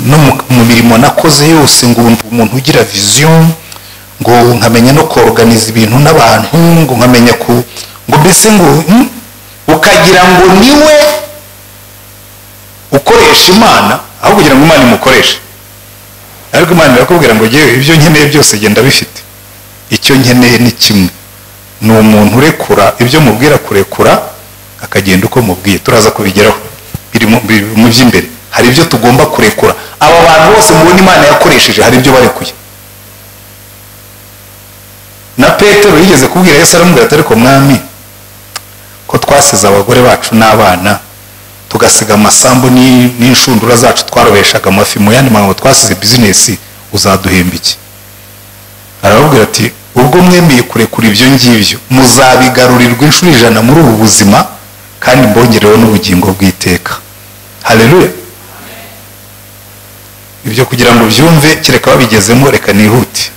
no mu mirimo nakoze yose ngo umuntu ugira vision, ngo nkamenya no kuorganiza ibintu n'abantu, ngo nkamenya ngo mbese ngo ukagira ngo niwe ukoresha Imana aho kugira ngo Imana imukoreshe. Ariko Imana irakubwira ngo jyewe ibyo nkeneye byose genda bifite, icyo nkeneye ni kimwe, ni umuntu urekura ibyo mubwira kurekura akagenda uko mubwiye. Turaza kubigeraho biri mu by'imbere. Hari ibyo tugomba kurekura. Aba bantu bose mubona Imana yakoresheje hari ibyo barekuye. Na Petero yigeze kubwira Yesu, aramubwira ati ariko mwami, ko twasize abagore bacu n'abana, tugasiga amasambu n'inshundura zacu twarobeshaga amafi, mu yandi magambo twasize bizinesi, uzaduhemba iki? Arababwira ati ubwo mwemeye kurekura ibyo ngibyo muzabigarurirwa inshuro 100 muri ubu buzima, kandi mbongereho n'ubugingo bw'iteka. Haleluya. Ibyo kugira ngo byumve kereka babigezemo, reka nihute.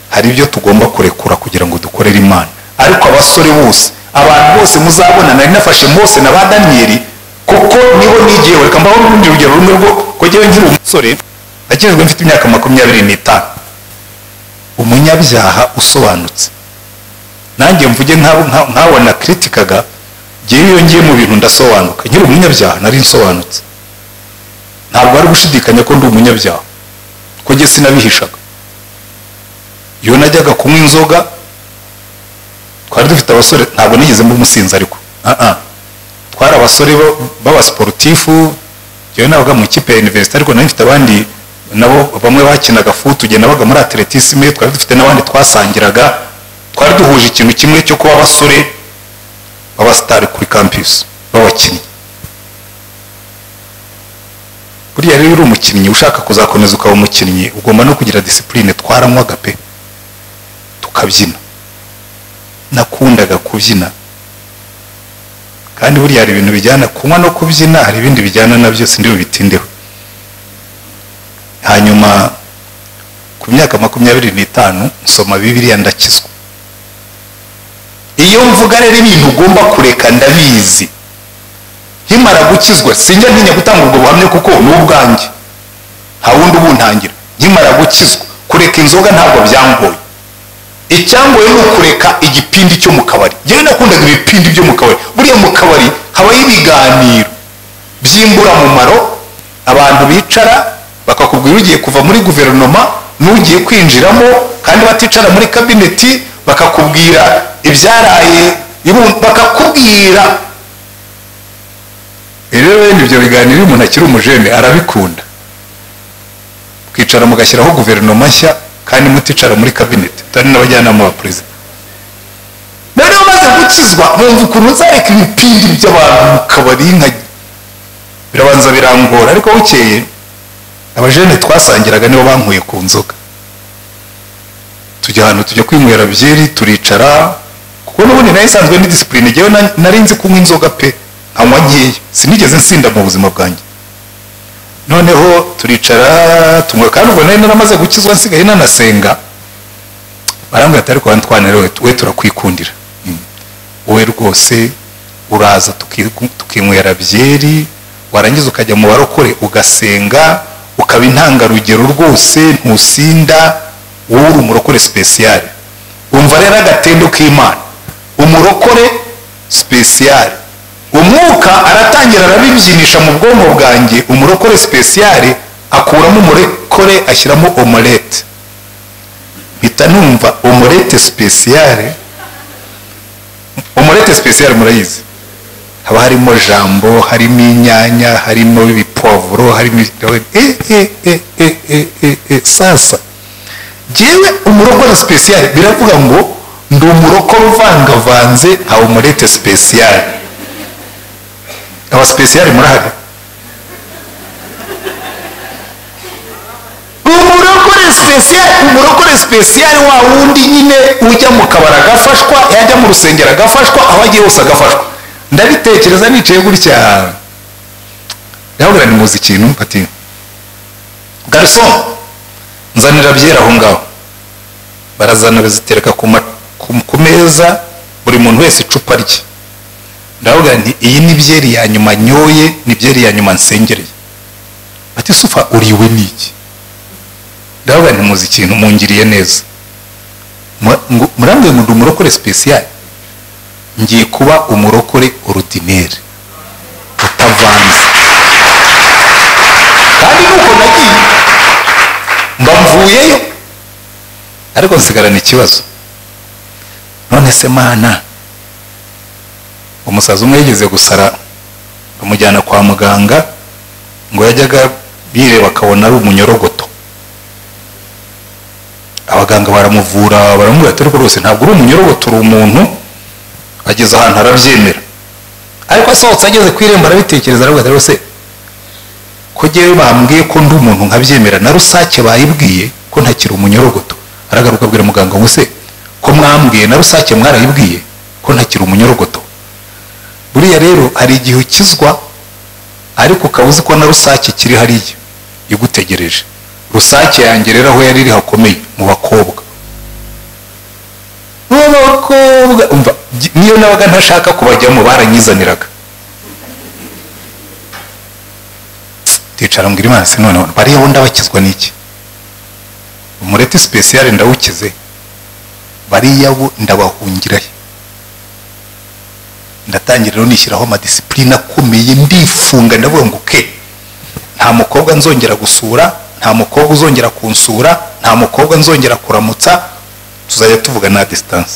Hari ibyo tugomba kurekura kugira ngo dukorere Imana. Ariko abasore bose, abantu bose muzabona, nari nafashe Mose na ba Daniyeli kuko nibo nigiyeho. Reka mbaho urundi rugero rumwe rwo kujyewe nkiri umusore, nakijwe mfite imyaka 25. Umunyabyaha usobanutse. Nanjye mvuge nkabona kritikaga, ngiye iyo ngiye mu bintu ndasobanuka. Nkiri umunyabyaha nari nsobanutse. Ntabwo ari gushidikanya ko ndi umunyabyaha, ko nge sinabihishaga. Iyo najyaga kunywa inzoga, twari dufite abasore, ntabwo nigeze mba umusinzi ariko twari abasore baba sportifu. Ngewe nabaga mu ikipe ya university, ariko nari mfite abandi nabo bamwe bakinaga foot, ugenda nabaga muri atletisme, twari dufite n'abandi twasangiraga. Twari duhuje ikintu kimwe cyo kuba abasore baba star kuri campus babakinnyi. Buriya rero uri umukinnyi ushaka kuzakomeza ukaba umukinnyi, ugomba no kugira discipline. Twaranywaga pe tukabyina, nakundaga kubyina, kandi buriya hari ibintu bijyana kunywa no kubyina, hari ibindi bijyana nabyo sindi bitindeho. Hanyuma ku myaka 25 nsoma Bibiliya ndakizwa. Iyo mvuga rero ibintu ugomba kureka ndabizi. Nkimara gukizwa sinjya ntinya gutanga ubwo buhamya kuko ni ubwanjye, nta wundi ubuntangira. Nkimara gukizwa kureka inzoga ntabwo byangoye. Icyangoye ni ukureka igipindi cyo mu kabari. Njyewe nakundaga ibipindi byo mu kabari. Buriya mu kabari habaho ibiganiro by'imburamumaro, abantu bicara bakakubwira ugiye kuva muri guverinoma n'ugiye kwinjiramo, kandi baticara muri kabineti, bakakubwira ibyaraye, bakakubwira. Rero ibyo biganiro umuntu akiri umujene arabikunda. Kwicara mugashyiraho guverinoma nshya kandi muticara muri kabineti, tari n'abajyanama ba perezida. Rero maze gukizwa numva ukuntu nzareka ibipindi by'abantu mu kabari, birabanza birangora. Ariko bukeye abajene twasangiraga nibo bankuye ku nzoga. Tujya ahantu tujya kwinywera byeri, turicara, kuko n'ubundi nayo isanzwe ni discipline. Ngewe nari nzi kunywa inzoga pe, nkanywa nkeya, sinigeze nsinda mu buzima bwanjye. Noneho turicara tunywa, kandi ubwo nari naramaze gukizwa nsigaye nanasenga. Barambwira ati ariko Antoine we turakwikundira, wowe rwose uraza tukinywera byeri, warangiza ukajya mu barokore ugasenga, ukaba intangarugero rwose, ntusinda, wowe uri umurokore special. Umva rero agatendo k'Imana, umurokore special umwuka aratangira arabibyinisha mu bwonko bwanjye, umurokore special akuramo umurokore ashyiramo omelette, mpita numva omelette special. Omelette special murayizi, haba harimo jambo, harimo inyanya, harimo ibipavuro, harimo sasa jewe umurokore special biravuga ngo ndi umurokore uvangavanze nka omelette special. Aba special murahari? Umurokore special wa wundi nyine ujya mu kabara agafashwa, yajya mu rusengero agafashwa, aho agiye hose agafashwa. Ndabitekereza nicaye gutya, ndabwira ni muzi ikintu ati garçon nzanira byera aho ngaho. Barazana bazitereka ku meza, buri muntu wese icupa rye. Ndabwira nti iyi ni byeri ya nyuma nyoye, ni byeri ya nyuma nsengereye. Ati sufa uriwe niki? Ndabwira nti muzi ikintu mungiriye neza, murambye ngo ndi umurokore special, ngiye kuba umurokore ordinaire utavanze. Kandi nuko nagiye mbamvuyeyo, ariko nsigarana ikibazo. None se Mana, umusaza umwe yigeze gusara, bamujyana kwa muganga, ngo yajyaga bireba akabona ari umunyorogoto. Abaganga baramuvura, baramubwira ati ariko rwose ntabwo uri umunyorogoto, uri umuntu. Ageze ahantu arabyemera, ariko asohotse ageze ku irembo arabitekereza, aravuga ati rwose ko jyewe bambwiye ko ndi umuntu nkabyemera, na rusake bayibwiye ko ntakiri umunyorogoto. Aragaruka abwira muganga ngo se ko mwambwiye na rusake mwarayibwiye ko ntakiri umunyorogoto. Buriya rero hari igihe ukizwa ariko ukabuze ko na rusake kiri hariya igutegereje. Rusake yanjye rero aho yari iri hakomeye mu bakobwa. Umva, niyo nabaga ntashaka kubajyamo baranyizaniraga. Ticara mbwira Imana se none bariya bo ndabakizwa n'iki? Umurete special ndawukize, bariya bo ndabahungirahe. Ndatangira rero nishyiraho amadisipline akomeye, ndifunga, ndavuga ngo nta mukobwa nzongera gusura, nta mukobwa uzongera kunsura, nta mukobwa nzongera kuramutsa, tuzajya tuvuga na distance.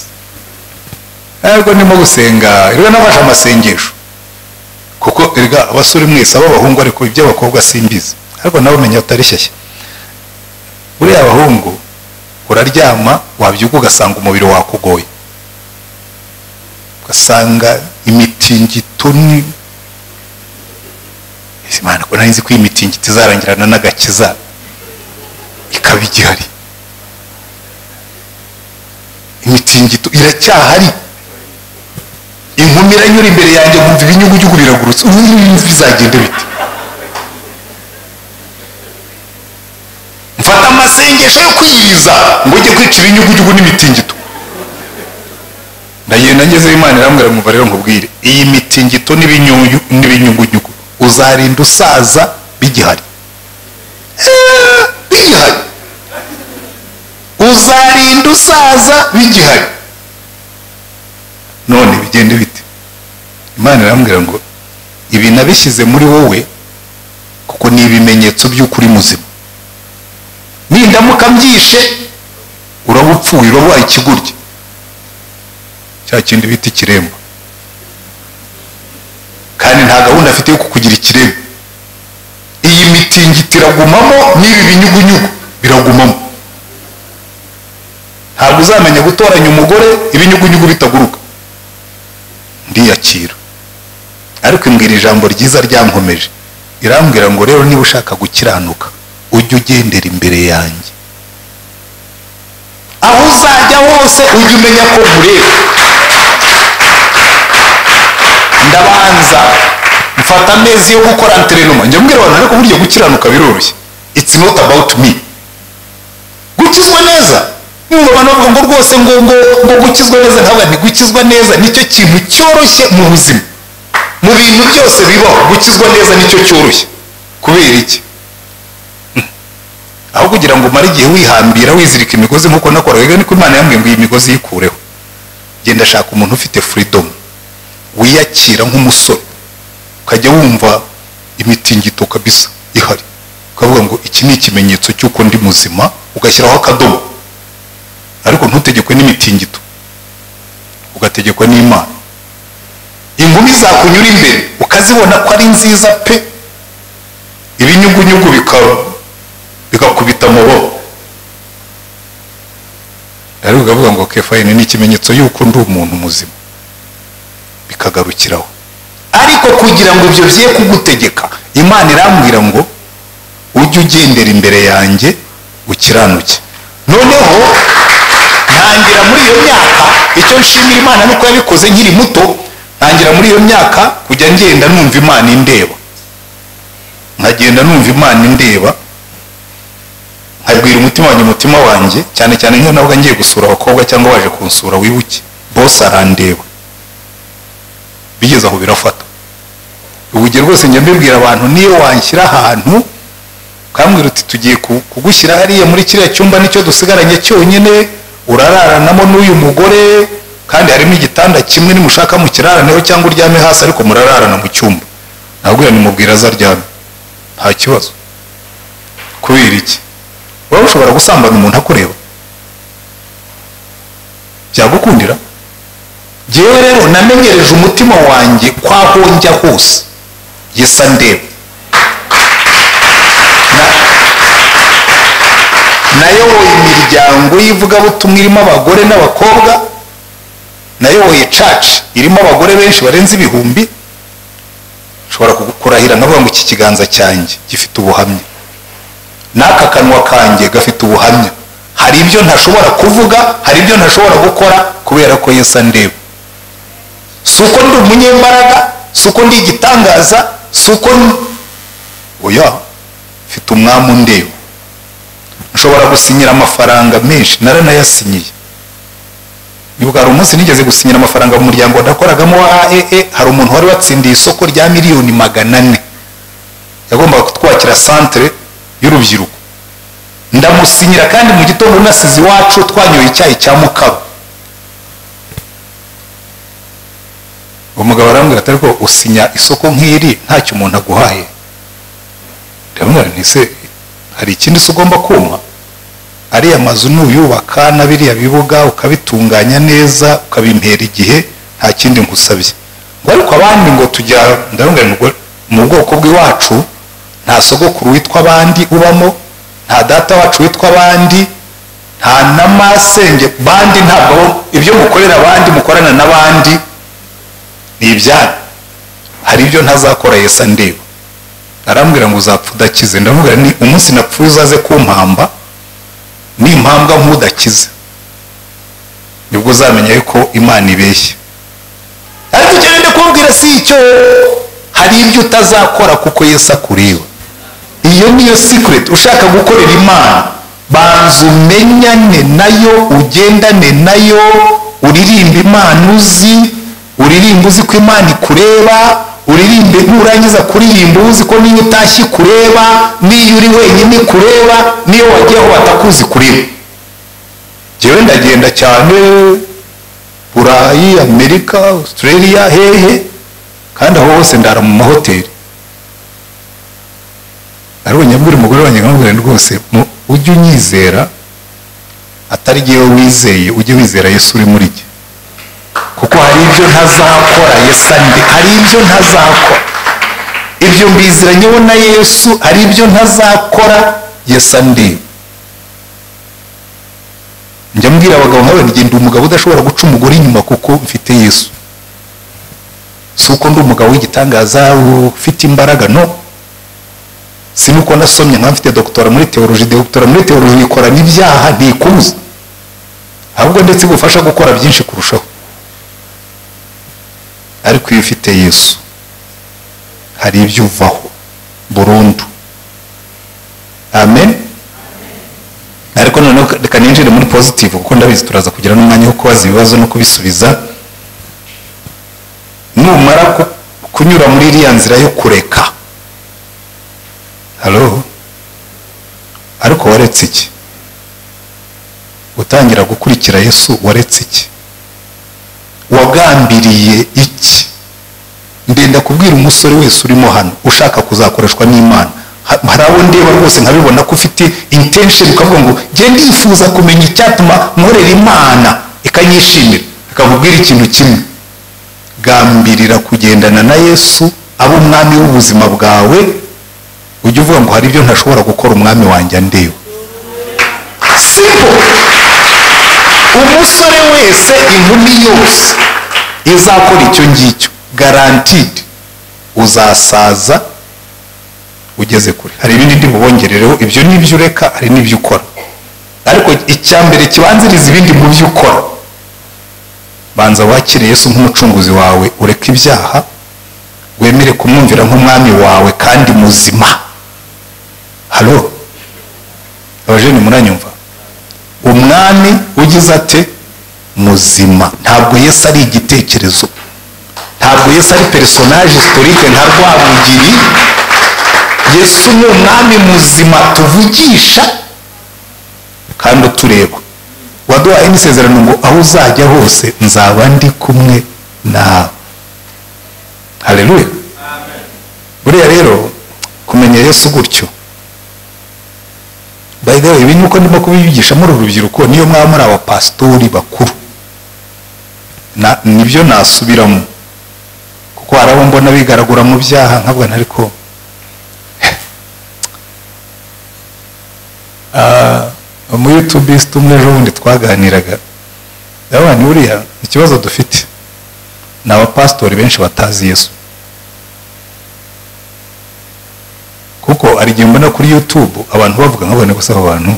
Ariko ndimo gusenga, rero nabasha amasengesho, kuko erega abasore mwese abahungu, ariko iby'abakobwa simbizi, ariko nawe menya utari shyashya. Buriya abahungu uraryama wabyuka ugasanga umubiri wakugoye, ugasanga imitingito ni Imana ko nari ko imitingito izarangirana n'agakiza ikaba igihari. Imitingito iracyahari, inkumi iranyura imbere yanjye nkumva ibinyugunyugu biragurutse, bizagenda bite? Mfata amasengesho yo kwiyiza ngo ujye kwica ibinyugunyugu n'imitingito. Ndagenda ngeze Imana irambwira ngo rero nkubwire, iyi mitingito n'ibinyugunyugu uzarinda usaza bigihari. Bigihari, uzarinda usaza bigihari. None bigende bite? Imana irambwira ngo ibi nabishyize muri wowe kuko ni ibimenyetso by'ukuri muzima. Nindamuka mbyishe urabupfuye, urabaye ikigurye, cya kindi bita ikiremba. Kandi nta gahunda afite yo kukugira ikiremba. Iyi mitingito iragumamo, n'ibi binyugunyugu biragumamo. Ntabwo uzamenya gutoranya umugore ibinyugunyugu bitaguruka. Ndiyakira, ariko imbwira ijambo ryiza ryankomeje. Irambwira ngo rero niba ushaka gukiranuka ujye ugendera imbere yanjye, aho uzajya hose ujye umenya ko nkureba. Ndabanza mfata amezi yo gukora antrenoma, njya mbwira abantu ariko burya gukiranuka biroroshye. It's not about me. Gukizwa neza, abantu bavuga ngo rwose ngo gukizwa neza, ntabwo ni gukizwa neza nicyo kintu cyoroshye mu buzima. Mu bintu byose bibaho gukizwa neza nicyo cyoroshye. Kubera iki? Aho kugira ngo umare igihe wihambira wizirika imigozi nkuko nakoraga, niko Imana yambwiye ngo iyi migozi yikureho. Genda shaka umuntu ufite freedom. wiyakira nk'umusore ukajya wumva imitingito kabisa ihari, ukavuga ngo iki ni ikimenyetso cy'uko ndi muzima, ugashyiraho akadomo, ariko ntutegekwe n'imitingito, ugategekwa n'Imana. Inkumi zakunyura imbere ukazibona ko ari nziza pe, ibinyugunyugu bikakubita amaboko, ariko ukavuga ngo fine, ni ikimenyetso y'uko ndi umuntu muzima, bikagarukiraho. Ariko kugira ngo ibyo bye kugutegeka, Imana irambwira ngo ujye ugendera imbere yanjye ukiranuke. Noneho ntangira muri iyo myaka, icyo nshimira Imana nuko yabikoze nkiri muto, ntangira muri iyo myaka kujya ngenda numva Imana indeba, nkagenda numva Imana indeba, nkabwira umutima wanjye cyane cyane nk'iyo navuga ngiye gusura abakobwa cyangwa waje kunsura, wibuke boss arandeba. Bigeze aho birafata. Ubugye rwose njya mbibwira abantu, niyo wanshyira ahantu ukambwira uti tugiye kugushyira hariya muri kiriya cyumba nicyo dusigaranye cyonyine, urararanamo n'uyu mugore, kandi harimo igitanda kimwe, nimushaka mu kiraraneho cyangwa uryame hasi, ariko murararana mu cyumba, nabwira nimubwira azaryame, nta kibazo. Kubera iki? Waba ushobora gusambana umuntu akureba? Byagukundira? Jewe rero namenyereje umutima wanjye kwaho njya hose Yesu andeba. Nayoboye imiryango y'ivugabutumwa irimo abagore n'abakobwa, nayoboye church irimo abagore benshi barenze ibihumbi. Nshobora kurahira nkavuga ngo iki kiganza cyanjye gifite ubuhamya, n'aka kanwa kanjye gafite ubuhamya. Hari ibyo ntashobora kuvuga, hari ibyo ntashobora gukora kubera ko Yesu andeba. Suko ndi umunyembaraga, suko ndi igitangaza, suko oya, mfite umwami undeba. Nshobora gusinyira amafaranga menshi, naranayasinyiye. Nibwo hari umunsi nigeze gusinyira amafaranga mu muryango ndakoragamo wa AEE, hari umuntu wari watsindiye isoko rya miliyoni 400, yagombaga kutwakira centre y'urubyiruko. Ndamusinyira kandi mu gitondo nasize iwacu twanyoye icyayi cya Mukaba. Umugabo arambwira ati ariko usinya isoko nk'iri ntacyo umuntu aguhaye? Ndamubwira nti se hari ikindi se ugomba kumpa? Ariya mazu nuyubaka na biriya bibuga ukabitunganya neza ukabimpera igihe, nta kindi nkusabye. Ngo ariko abandi ngo tujya, ndamubwira ngo mu bwoko bw'iwacu nta sogokuru witwa abandi ubamo, nta data wacu witwa abandi, nta n'amasenge bandi, ntabwo ibyo mukorera abandi mukorana n'abandi ni ibyanyu. Hari ibyo ntazakora Yesu andeba. Arambwira ngo uzapfa udakize. Ndamubwira ni umunsi napfuye uzaze kumpamba, nimpambwa nk'udakize nibwo uzamenya yuko Imana ibeshya. Ariko icyo nende kubwira si icyo, hari ibyo utazakora kuko Yesu akureba. Iyo niyo secret. Ushaka gukorera Imana, banza umenyane nayo, ugendane nayo, uririmba Imana uzi, uririmba uzi ko Imana ikureba, uririmbe nurangiza kuririmba uzi ko niyo utashye kureba, niyo uri wenyine kureba, niyo wagiyeho batakuzi kureba. Jewe ndagenda cyane Burayi, Amerika, Australia, hehe, kandi aho hose ndara mu mahoteli. Ariko nyabwira umugore wanjye nkamubwira rwose ujye unyizera, atari jyewe wizeye, ujye wizera Yesu uri muri jye, kuko hari ibyo ntazakora Yesu andi, hari ibyo ntazakora. Ibyo mbiziranyeho na Yesu, hari ibyo ntazakora Yesu andi. Njya mbwira abagabo nkawe ngenda umugabo udashobora guca umugore inyuma kuko mfite Yesu. Si uko ndi umugabo w'igitangaza ufite imbaraga, no. Si nuko nasomye nka mfite doctora muri theology, doctora muri theology ikora n'ibyaha ntikuza, ahubwo ndetse gufasha gukora byinshi kurushaho. Ariko iyo ufite Yesu hari ibyo uvaho burundu. Amen. Ariko noneho reka ninjire muri positive, kuko ndabizi turaza kugira n'umwanya wo kubaza ibibazo no kubisubiza. Numara kunyura muri iriya nzira yo kureka, halo, ariko waretse iki? Utangira gukurikira Yesu, waretse iki? Wagambiriye iki ngenda kubwira umusore wese urimo hano ushaka kuzakoreshwa n'Imana, hari abo ndeba rwose nkabibona ko ufite intention, ukavuga ngo ngiye ndifuza kumenya icyatuma nkorera Imana ikanyishimira, akakubwira ikintu kimwe: gambirira kugendana na Yesu abo umwami w'ubuzima bwawe. Ujye uvuga ngo hari ibyo ntashobora gukora umwami wanjye andeba. Simple. Umusore wese, inkumi yose izakora icyo ngicyo, guaranteed uzasaza ugeze kure. Hari ibindi ndibubongerereho, ibyo n'ibyo ureka, hari n'ibyo ukora, ariko icyambere kibanziriza ibindi mu byo ukora, banza wakire Yesu nk'umucunguzi wawe, ureka ibyaha, wemere kumwumvira nk'umwami wawe kandi muzima. Halo abajeni, muranyumva? Umwami ugize ate? Muzima. Ntabwo Yesu ari igitekerezo, ntabwo Yesu ari personage historique nka Rwabugiri. Yesu ni umwami muzima tuvugisha kandi utureba, waduhaye n'isezerano ngo aho uzajya hose nzaba ndi kumwe nawe. Haleluya. Buriya rero kumenya Yesu gutyo, by the way, ibi nuko ndimo kubigisha muri urubyiruko, niyo mwaba muri abapasitori bakuru, nibyo nasubiramo, kuko hari abo mbona bigaragura mu byaha nkabwa ariko mu YouTube umwe ejo bundi twaganiraga, abana buriya ikibazo dufite ni abapasitori benshi batazi Yesu. Kuko ari igihe mbona kuri YouTube abantu bavuga nk'abone gusa abantu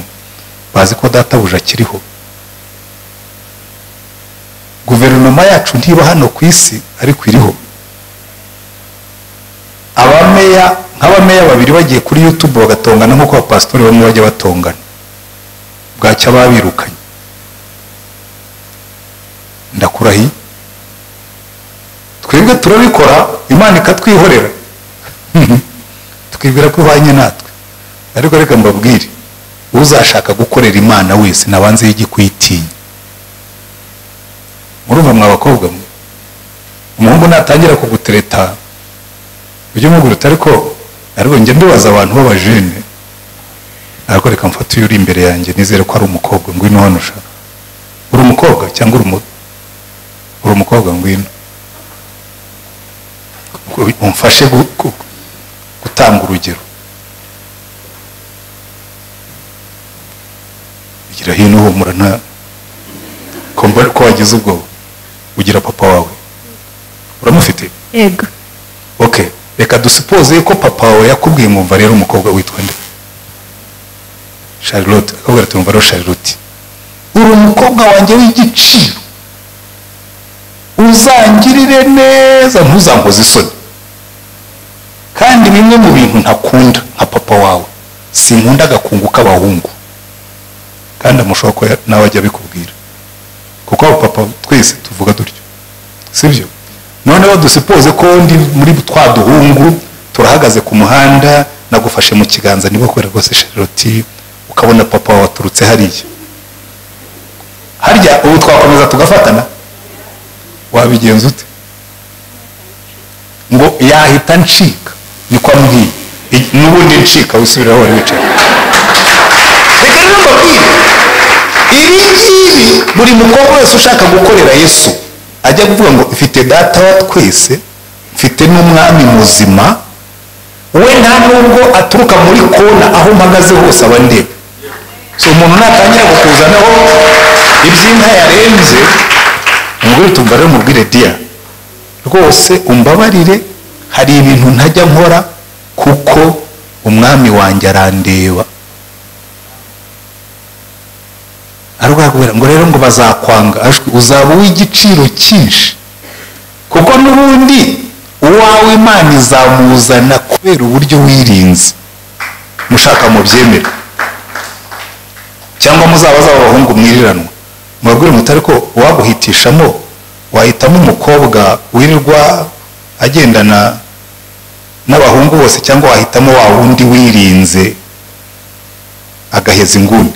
bazi ko databuja akiriho. Guverinoma yacu ntiba hano ku isi ariko iriho. Abameya nk'abameya babiri bagiye kuri YouTube bagatongana nk'uko abapasitori bamwe bajya batongana, bwacya babirukanye. Ndakurahiye twebwe turabikora, Imana ikatwihorera twibwira ko ihwanye natwe. Ariko reka mbabwire, uzashaka gukorera Imana wese nabanze yigi kuyitinya. Murumva mwa bakobwa mwe, umuhungu natangira kugutereta ujye muguruta, ariko njye ndibaza abantu b'abajene, ariko reka mfate uyu uri imbere yanjye nizere ko ari umukobwa, ngwino hano sha. Uri umukobwa cyangwa uri umukobwa? Ngwino umfashe gutanga urugero. Igira hino humura, nta ko wagize ubwoba. Ugira papa wawe? Uramufite? Yego. Okay, reka dusuppose ko papa wawe yakubwiye mwumva rero umukobwa witwa nde? Charlotte. Akubwira tumva rero Charlotte, uri umukobwa wanjye w'igiciro, uzangirire neza, ntuzampoze isoni. Kandi bimwe mu bintu ntakunda nka papa wawe, sinkunda agakungu k'abahungu, kandi amushobora ko nawe ajya bikubwira, kuko abo papa twese tuvuga dutyo, sibyo? Noneho dusuppose ko ndi muri twa duhungu turahagaze ku muhanda, nagufashe mu kiganza niba kwera rwose Charlotte, ukabona papa waturutse hariya. Harya ubu twakomeza tugafatana? Wabigenza ute? Ngo yahita ncika, niko ambwiye. N'ubundi ncika wisubiraho wari wicaye. Reka rero mbabwire, ibi ngibi buri mukobwa wese ushaka gukorera Yesu ajya kuvuga ngo mfite data wa twese, mfite n'umwami muzima, we nta nubwo aturuka muri kona aho mpagaze hose abandeba. So umuntu natangira kukuzanaho iby'inka yarenze, umugore tumva rero mubwire dia rwose umbabarire, hari ibintu ntajya nkora kuko umwami wanjye arandeba. Arwagwera ngo rero ngo bazakwanga, uzaba w'igiciro cyinshi, kuko n'ubundi uwawe Imana izamuzana kubera uburyo wirinze. Mushaka mu byemera cyangwa muzabaza abahungu mwiriranwa, mubabwire mutari ko waguhitishamo, wahitamo umukobwa wirirwa agendana n'abahungu bose, cyangwa wahitamo wa wundi wirinze agaheza inguni.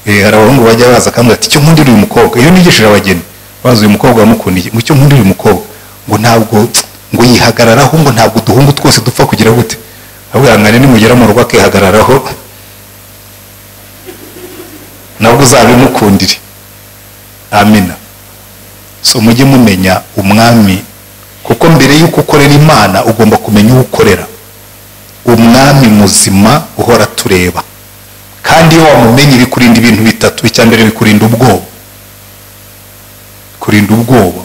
Hari abahungu bajya baza kandi ati cyo nkundira uyu mukobwa, iyo nigishije abageni baza uyu mukobwa wamukundiye, mu cyo nkundira uyu mukobwa, ngo ntabwo ngo yihagararaho, ngo ntabwo uduhungu twose dupfa kugira gute, ahubwo ngane nimugera mu rugo akihagararaho nabwo uzabimukundire. Amina. So mujye mumenya umwami, kuko mbere y'uko ukorera Imana ugomba kumenya uwo ukorera. Umwami muzima uhora tureba, kandi iyo wamumenye bikurinda ibintu bitatu. Icya mbere bikurinda ubwoba, kurinda ubwoba,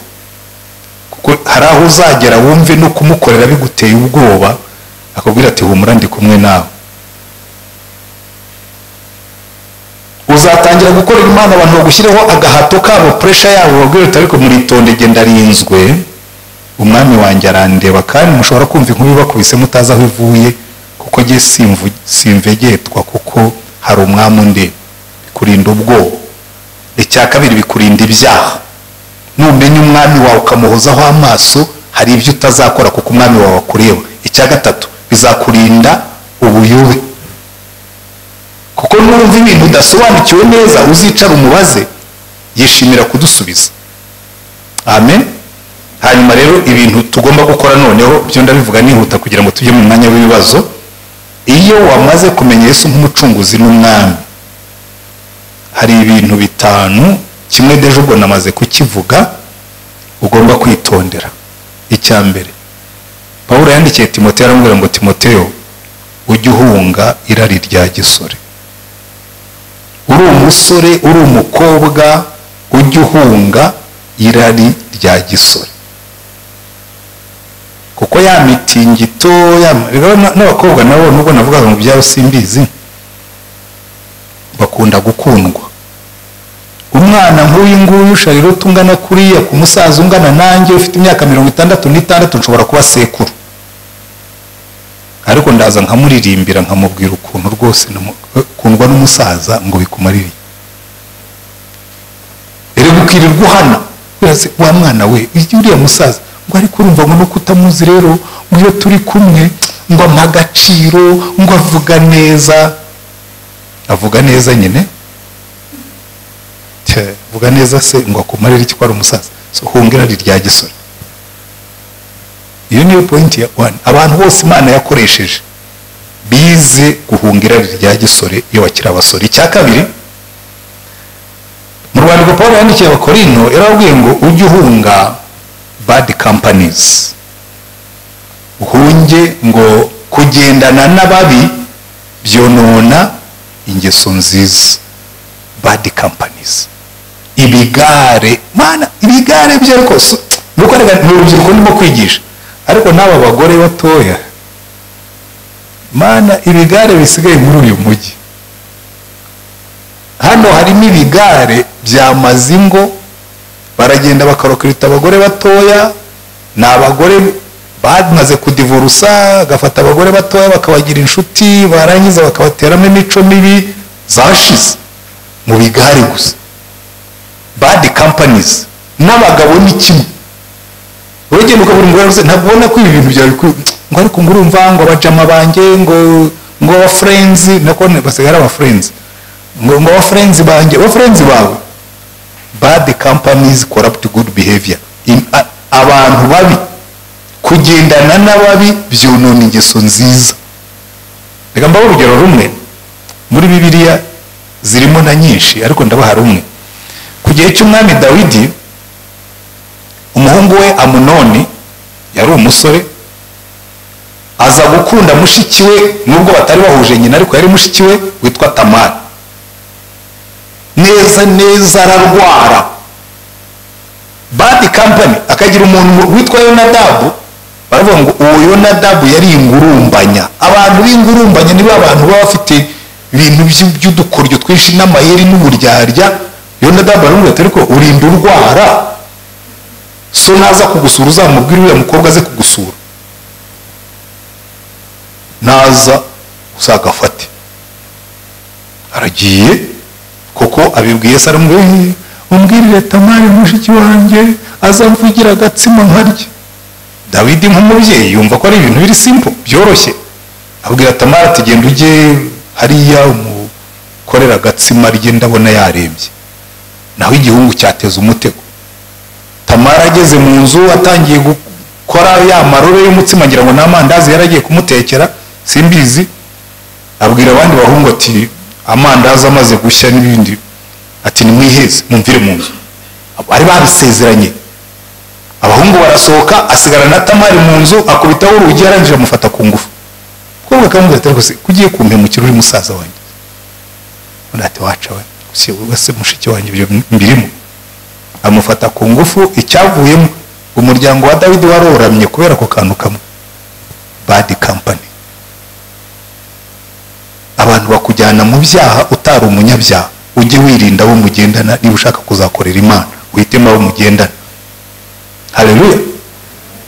kuko hari aho uzagera wumve no kumukorera biguteye ubwoba, akubwira ati humura ndi kumwe nawe. Uzatangira gukorera Imana abantu bagushyiraho agahato kabo, pressure yabo, babwira ati ariko muritonde genda rinzwe, umwami wanjye arandeba. Kandi mushobora kumva inkuru bakubise mutazi aho ivuye, kuko jye simvegetwa, kuko hari umwami undeba. Bikurinda ubwoba. Icya kabiri bikurinda ibyaha. Numenya umwami wawe ukamuhozaho amaso, hari ibyo utazakora kuko umwami wawe akureba. Icya gatatu bizakurinda ubuyobe, kuko numva ibintu udasobanukiwe neza uzicara umubaze, yishimira kudusubiza. Amen. Hanyuma rero ibintu tugomba gukora noneho byo ndabivuga nihuta kugira ngo tujye mu mwanya w'ibibazo. Iyo wamaze kumenya Yesu nk'umucunguzi n'umwami, hari ibintu bitanu, kimwe deje ubwo namaze kukivuga, ugomba kwitondera. Icya mbere, Pawulo yandikiye Timoteyo aramubwira ngo Timoteyo, ujye uhunga irari rya gisore. Uri umusore, uri umukobwa, ujye uhunga irari rya gisore, kuko ya mitingito n'abakobwa nabo nubwo navuga ngo byabo simbizi, bakunda gukundwa. Umwana nk'uyu nguyu Shariro tungana kuriya, ku musaza ungana nanjye ufite imyaka 66 nshobora kuba sekuru, ariko ndaza nkamuririmbira nkamubwira ukuntu rwose kundwa n'umusaza ngo bikumarire. Ere gukirirwa hana wa mwana we uriya musaza ngo ariko urumva ngo nuko utamuzi rero, ngo iyo turi kumwe ngo amagaciro, ngo avuga neza nyine, vuga neza se ngo akumarire iki ko ari umusaza. So hungira rya gisore. Iyo niyo point ya 1. Abantu bose Imana yakoresheje bize guhungira rya gisore iyo bakira abasore. Icya kabiri, mu rwandiko Paulo yandikiye Abakorinto yarabwiye ngo ujye uhunga bad companies, uhunge ngo kugendana n'ababi byonona ingeso nziza. Bad companies, ibigare, mana ibigare byo rwose nuko n'urubyiruko ndimo kwigisha, ariko n'aba bagore batoya, mana ibigare bisigaye muri uyu mujyi. Hano harimo ibigare byamaze ingo, baragenda bakarokrita abagore batoya, n'abagore bamaze kudivorusa, gafata abagore batoya bakabagira inshuti, barangiza bakabateramo imico mibi zashize mu bigare gusa. Bad companies. N'abagabo ni kimwe. Urugendo ukabura ngo rwose ntabona ko ibi bintu byawe ngo ariko ngo urumva ngo abajama banjye ngo aba friends, nako basigara aba friends, ngo aba friends banjye, aba friends bawe. Bad companies corrupt good behavior. Abantu babi, kugendana n'ababi byonona ingeso nziza. Reka mbaho urugero rumwe muri Bibiliya, zirimo na nyinshi ariko ndabaha rumwe. Ku gihe cy'umwami Dawidi, umuhungu we Amunoni yari umusore, aza gukunda mushiki we, nubwo batari bahuje nyina ariko yari mushiki we, witwa Tamari. Neza ararwara. Bad company. Akagira umuntu witwa Yonadabu, baravuga ngo uwo Yonadabu yari ingurumbanya. Abantu b'ingurumbanya nibo abantu baba bafite ibintu by'udukoryo twinshi n'amayeri n'uburyarya. Yonadabu aramubwira ati ariko urinda urwara, so naza kugusura uzamubwira uriya mukobwa aze kugusura, naza uzagafate. Aragiye koko abibwiye se, aramubwira umbwirire Tamari mushiki wanjye azamvugira agatsima nkarya. Dawidi nk'umubyeyi yumva ko ari ibintu biri simple byoroshye, abwira Tamari ati genda ujye hariya umukorera agatsima rye ndabona yarembye. Naho igihungu cyateza umutego. Tamari ageze mu nzu atangiye akora ya marore y'umutsima ngira ngo n'amandazi yaragiye kumutekera simbizi, abwira abandi bahungu ati amandazi amaze gushya n'ibindi ati nimwiheze mumvire mu nzu. Bari babisezeranye. Abahungu barasohoka, asigara na Tamari mu nzu, akubitaho urugi, arangije amufata ku ngufu. Kuko bakamubwira ati rwose kugiye kumpemukira uri musaza wanjye. Ati waca we si wese mushiki wanjye ibyo mbirimo. Amufata ku ngufu, icyavuyemo umuryango wa Dawidi waroramye kubera ko kantu kamwe. Bad company. Abantu bakujyana mu byaha utari umunyabyaha, ujye wirinda abo mugendana. Niba ushaka kuzakorera Imana uhitemo abo mugendana. Haleluya.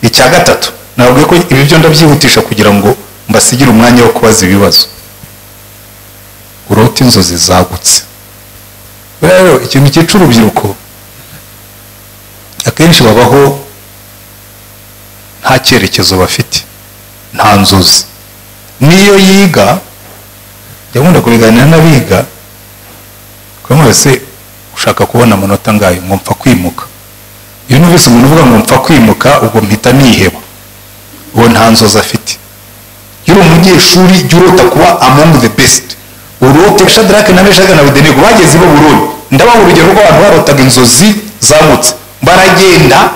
Icya gatatu nabwiye ko ibi byo ndabyihutisha kugira ngo mbasigire umwanya wo kubaza ibibazo. Urota inzozi zagutse. Rero ikintu cyica urubyiruko akenshi babaho nta cyerekezo bafite, nta nzozi. Niyo yiga yakunda kubiganira n'abiga kumwe se ushaka kubona amanota ngayo ngo mpfa kwimuka. Iyo numvise umuntu uvuga ngo mpfa kwimuka ubwo mpita niheba, uwo nta nzozi afite. Yuri umunyeshuri jya urota kuba among the best. Urote Shadraka na Meshaki na Abedenego bageze i Babuloni. Ndabaha urugero rw'abantu barotaga inzozi zamutse. Baragenda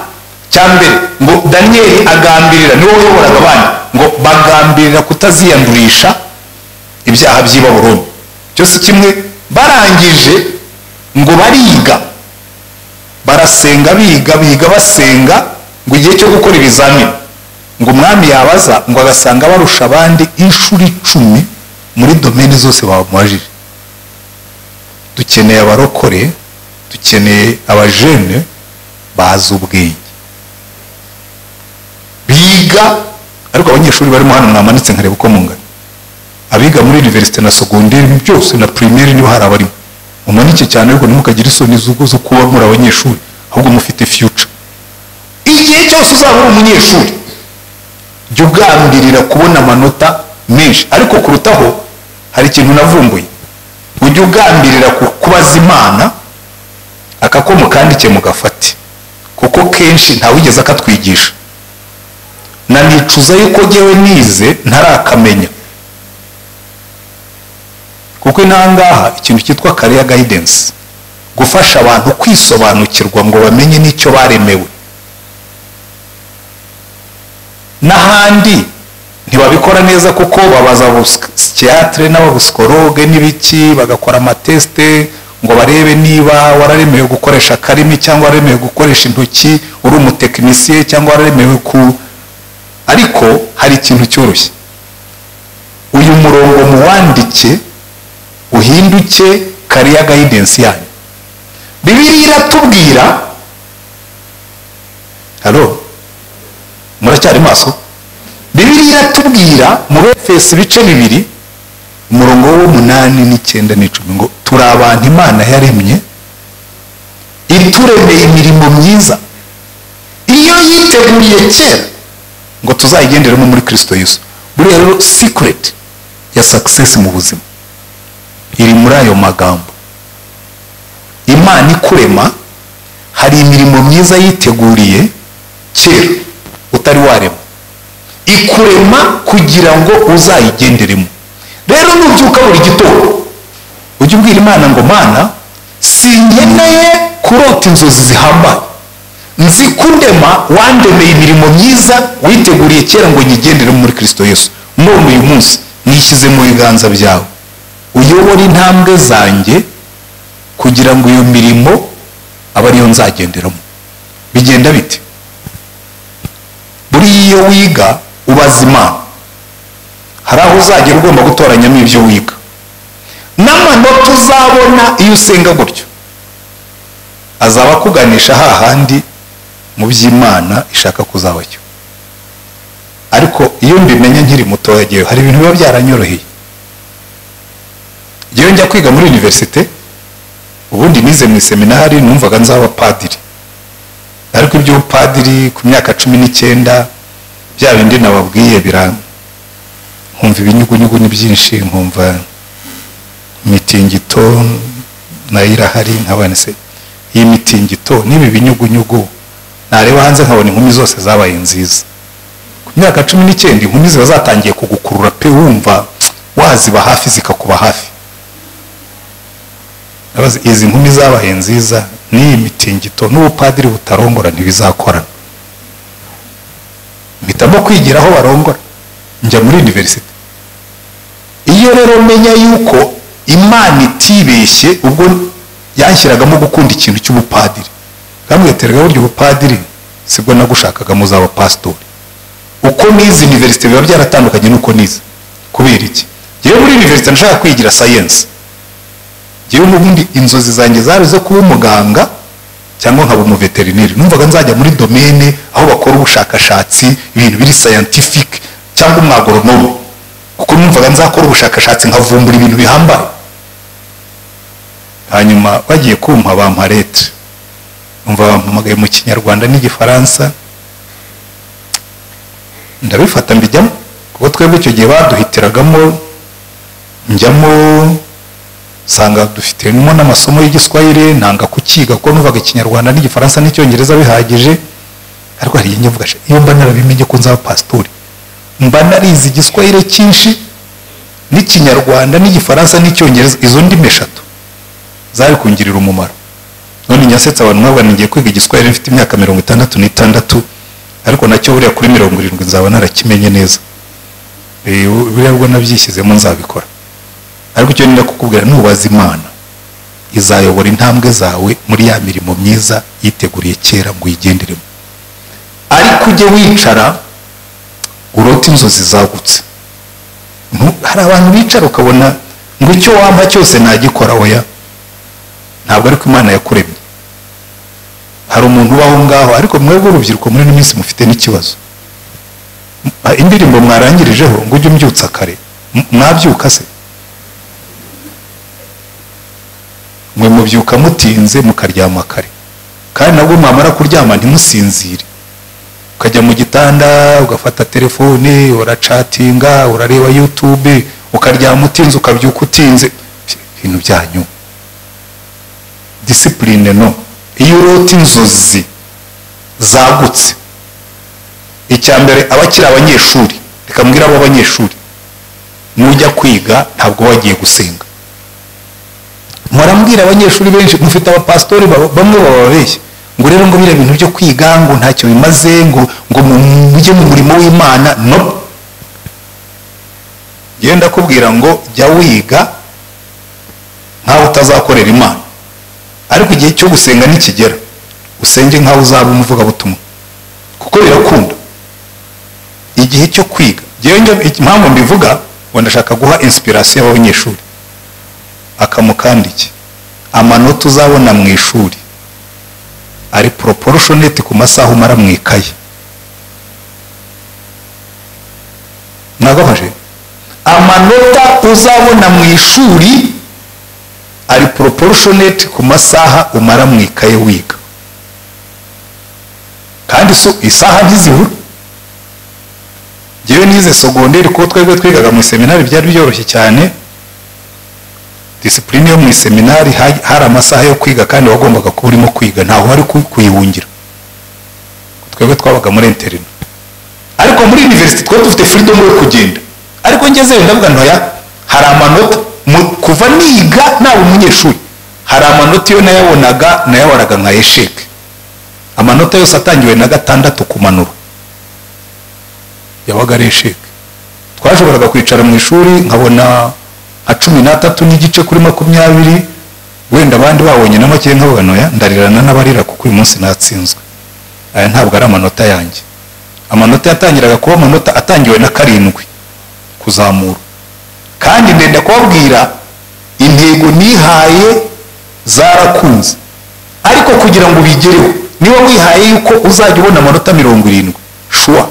cyambere ngo Daniel agambirira, niwe uyoboraga abandi, ngo bagambirira kutaziyandurisha ibyaha by'i Babuloni. Cyose kimwe barangije ngo bariga, barasenga, biga basenga, ngo igihe cyo gukora ibizamini ngo umwami yabaza ngo agasanga barusha abandi inshuro 10 muri domene zose bamubajije. Dukeneye abarokore, dukeneye abajene bazi ubwenge biga. Ariko abanyeshuri barimo hano mwamanitse nkareba uko mungana, abiga muri university na secondaire byose na primaire niho hari abarimo. Mumanike cyane ariko ntimukagire isoni zo kuba muri abanyeshuri, ahubwo mufite future. Igihe cyose uzaba uri umunyeshuri jya ugambirira kubona amanota menshi, ariko kurutaho hari ikintu navumbuye. Ujya ugambirira kubaza Imana akakomo kandike mugafate, kuko kenshi ntawigeze akatwigisha. Nanicuza yuko jyewe nize ntarakamenya, kuko inangaha ikintu cyitwa career guidance, gufasha abantu kwisobanukirwa ngo bamenye n'icyo baremewe. N'ahandi ntibabikora neza kuko babaza psychiatre n'abapsikologe n'ibiki, bagakora amateste ngo barebe niba wararemewe gukoresha karimi cyangwa wararemewe gukoresha intoki, uri umutekinisiye cyangwa wararemewe ku. Ariko hari ikintu cyoroshye, uyu murongo muwandike uhinduke career guidance yanyu. Bibiliya iratubwira, halo muracyari maso? Bibiliya iratubwira mu Efeso ibice 2 umurongo wo 8 n'9 n'10 ngo turi abantu Imana yaremye ituremeye imirimo myiza iyo yiteguriye kera ngo tuzayigenderemo muri Kristo Yesu. Buriya rero secret ya success mu buzima iri muri ayo magambo. Imana ikurema hari imirimo myiza yiteguriye kera utari warema, ikurema kugira ngo uzayigenderemo. Rero nubyuka buri gitondo ujye ubwira Imana ngo Mana sinkeneye kurota inzozi zihambaye, nzi kundema wandemeye imirimo myiza witeguriye kera ngo nyigenderemo muri Kristo Yesu. None uyu munsi nishyize mu biganza byawe, uyobora intambwe zanjye kugira ngo iyo mirimo aba ariyo nzagenderamo. Bigenda bite? Buri iyo wiga ubaza Imana, hari aho uzagera ugomba gutoranyamo ibyo wiga, n'amanota uzabona iyo usenga gutyo azaba kuganisha hahandi mu by'Imana ishaka kuzabacyo. Ariko iyo mbimenye nkiri mutoya giye hari ibintu biba byaranyoroheye. Giye njya kwiga muri university, ubundi nize mu seminari numvaga nzaba padiri, ariko ibyo padiri ku myaka 19 bya bindi nababwiye nkumva ibinyugunyugu ni byinshi, nkumva mitingito nayirahari nkabane se iyi mitingito nibi binyugunyugu nareba hanze nkabona inkumi zose zabaye nziza. myaka 19 inkumi ziba zatangiye kugukurura pe wumva waziba hafi zikakuba hafi. Abazi izi nkumi zabaye nziza ni imitingito n'ubupadiri butarongora ntibizakorana. Mpitamo kwigira aho barongora njya muri university. Iyo rero menya yuko Imana itibeshye ubwo yanshyiragamo gukunda ikintu cy'ubupadiri, kamweterega buryo ubupadiri sibwo nagushakaga muzaba pastor. Uko nizi university biba byaratandukanye nuko nizi. Kubera iki? Yewe muri university nshaka kwigira science. Yewe n'ubundi inzozi zanjye zari zo kuba umuganga cyangwa nkaba mu veterinary. Numvaga nzajya muri domaine aho bakora ubushakashatsi ibintu biri scientific cyangwa umwagoronome. Kuko numvaga nzakora ubushakashatsi nkavumbura ibintu bihambaye. Hanyuma bagiye kumpa bampa lettre. Umva bampamagaye mu Kinyarwanda n'Igifaransa. Ndabifata mbijyamo kuko twebwe icyo gihe baduhitiragamo njyamo sanga dufitemo n'amasomo y'Igiswahili nanga kukiga kuko numvaga Ikinyarwanda n'Igifaransa n'Icyongereza bihagije. Ariko hari nyavuga iyo mba narabimenye ko nzaba pastori mba narizi Igiswahili cyinshi n'Ikinyarwanda n'Igifaransa n'Icyongereza, izo ndimi eshatu zari kungirira umumaro. None nyasetsa abantu mwabwa ngiye kwiga Igiswahili mfite imyaka 66 ariko nacyo buriya kuri 70 nzaba narakimenye neza. Buriya bwo nabyishyizemo nzabikora. Ariko icyo nenda kukubwira nubaza Imana izayobora intambwe zawe muri ya mirimo myiza yiteguriye kera ngo uyigenderemo. Ariko ujye wicara urota inzozi zagutse. Hari abantu bicara ukabona ngo icyo wampa cyose nagikora oya. Ntabwo ariko Imana yakuremye. Hari umuntu ubaho ngaho ariko mwebwe urubyiruko muri n'iminsi mufite n'ikibazo. Indirimbo mwarangirijeho ngo ujye umbyutsa kare. Mwabyuka se? Mwe mubyuka mutinze mukaryama kare. Kandi nabwo mwamara kuryama ntimusinzire. Ukajya mu gitanda ugafata telefone urachatinga urareba YouTube ukaryama utinze ukabyuka utinze. Ibintu byanyu discipline no. Iyo urota inzozi zagutse icyambere abakira abanyeshuri reka mbwira abo abanyeshuri nujya kwiga ntabwo wagiye gusenga. Murambwira abanyeshuri benshi mufite abapastori bamwe bababeshya ngo rero ngo bire bintu byo kwiga ngo ntacyo bimaze ngo mujye mu murimo w'Imana. No, genda kubwira ngo jya wiga nkaho utazakorera Imana, ariko igihe cyo gusenga nikigera usenge nkaho uzaba umuvuga butumwa kuko birakunda. Igihe cyo kwiga impamvu mbivuga ngo ndashaka guha inspiration y'abanyeshuri akamukandike amanota uzabona mu ishuri ari proportionate ku masaha umara mu ikaye. Nagafashe amanota uzabona mu ishuri ari proportionate ku masaha umara mu ikaye wiga. Kandi so isaha ntizibura. Jewe nize secondaire ko twebwe twigaga mu seminari byari byoroshye cyane. Discipline yo mu seminari hari amasaha yo kwiga kandi wagombaga kuba urimo kwiga ntaho hari kuyihungira. Twebwe twabaga muri interino. Ariko muri university twa dufite freedom yo kugenda. Ariko ngeze ndavuga ntoya hari amanota kuva niga nawe umunyeshuri hari amanota yo nayabonaga nka esheke. Amanota yose atangiwe na 6 kumanura yabaga ari esheke. Twashoboraga kwicara mu ishuri nkabona nka 13 n'igice kuri 20 wenda abandi babonye n'amake nkavuga noya ndarirana n'abarira kuko uyu munsi natsinzwe. Aya ntabwo ari amanota yanjye. Amanota yatangiraga kuba amanota atangiwe na 7 kuzamura. Kandi ndenda kubabwira intego nihaye zarakunze, ariko kugira ngo bigereho niba wihaye yuko uzajya ubona amanota 70 sure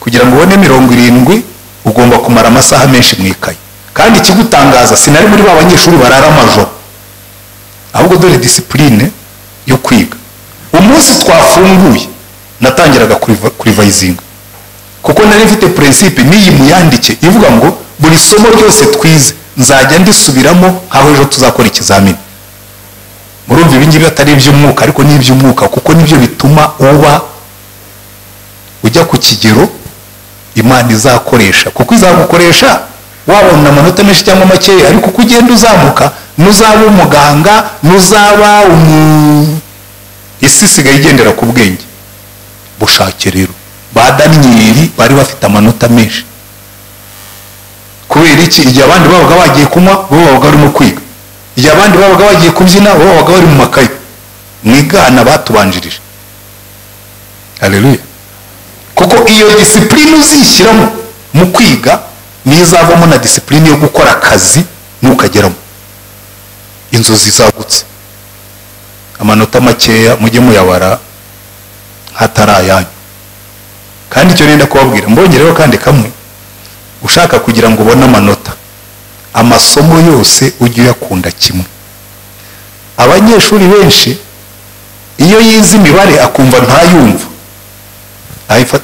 kugira ngo ubone 70 ugomba kumara amasaha menshi mu ikaye. Kandi ikigutangaza sinari muri ba banyeshuri barara amajoro, ahubwo dore discipline yo kwiga. Umunsi twafunguye natangiraga kurivayizinga kuko nari mfite principe niyi muyandike ivuga ngo buri somo ryose twize nzajya ndisubiramo nkaho ejo tuzakora ikizamini. Murumva ibingibi atari iby'umwuka ariko ni iby'umwuka kuko nibyo bituma uba ujya ku kigero imana izakoresha, kuko izagukoresha wabona amanota menshi cyangwa makeya, ariko uko ugenda uzamuka nuzaba umuganga, nuzaba isi isigaye igendera ku bwenge. Bushake rero ba Daniyeli bari bafite amanota menshi. Kubera iki? Igihe abandi babaga bagiye kunywa, bo babaga barimo kwiga. Igihe abandi babaga bagiye kubyina, bo babaga bari mu makayi. Mwigana batubanjirije. Haleluya. Kuko iyo discipline uzishyiramo mu kwiga niyo izavamo na discipline yo gukora akazi nukageramo. Inzozi zagutse. Amanota makeya mujye muyabara hatarayanyu. Kandi icyo nenda kubabwira, mbongereho kandi kamwe, ushaka kugira ngo ubone amanota, amasomo yose ujye uyakunda kimwe. Abanyeshuri benshi iyo yize imibare akumva ntayumva,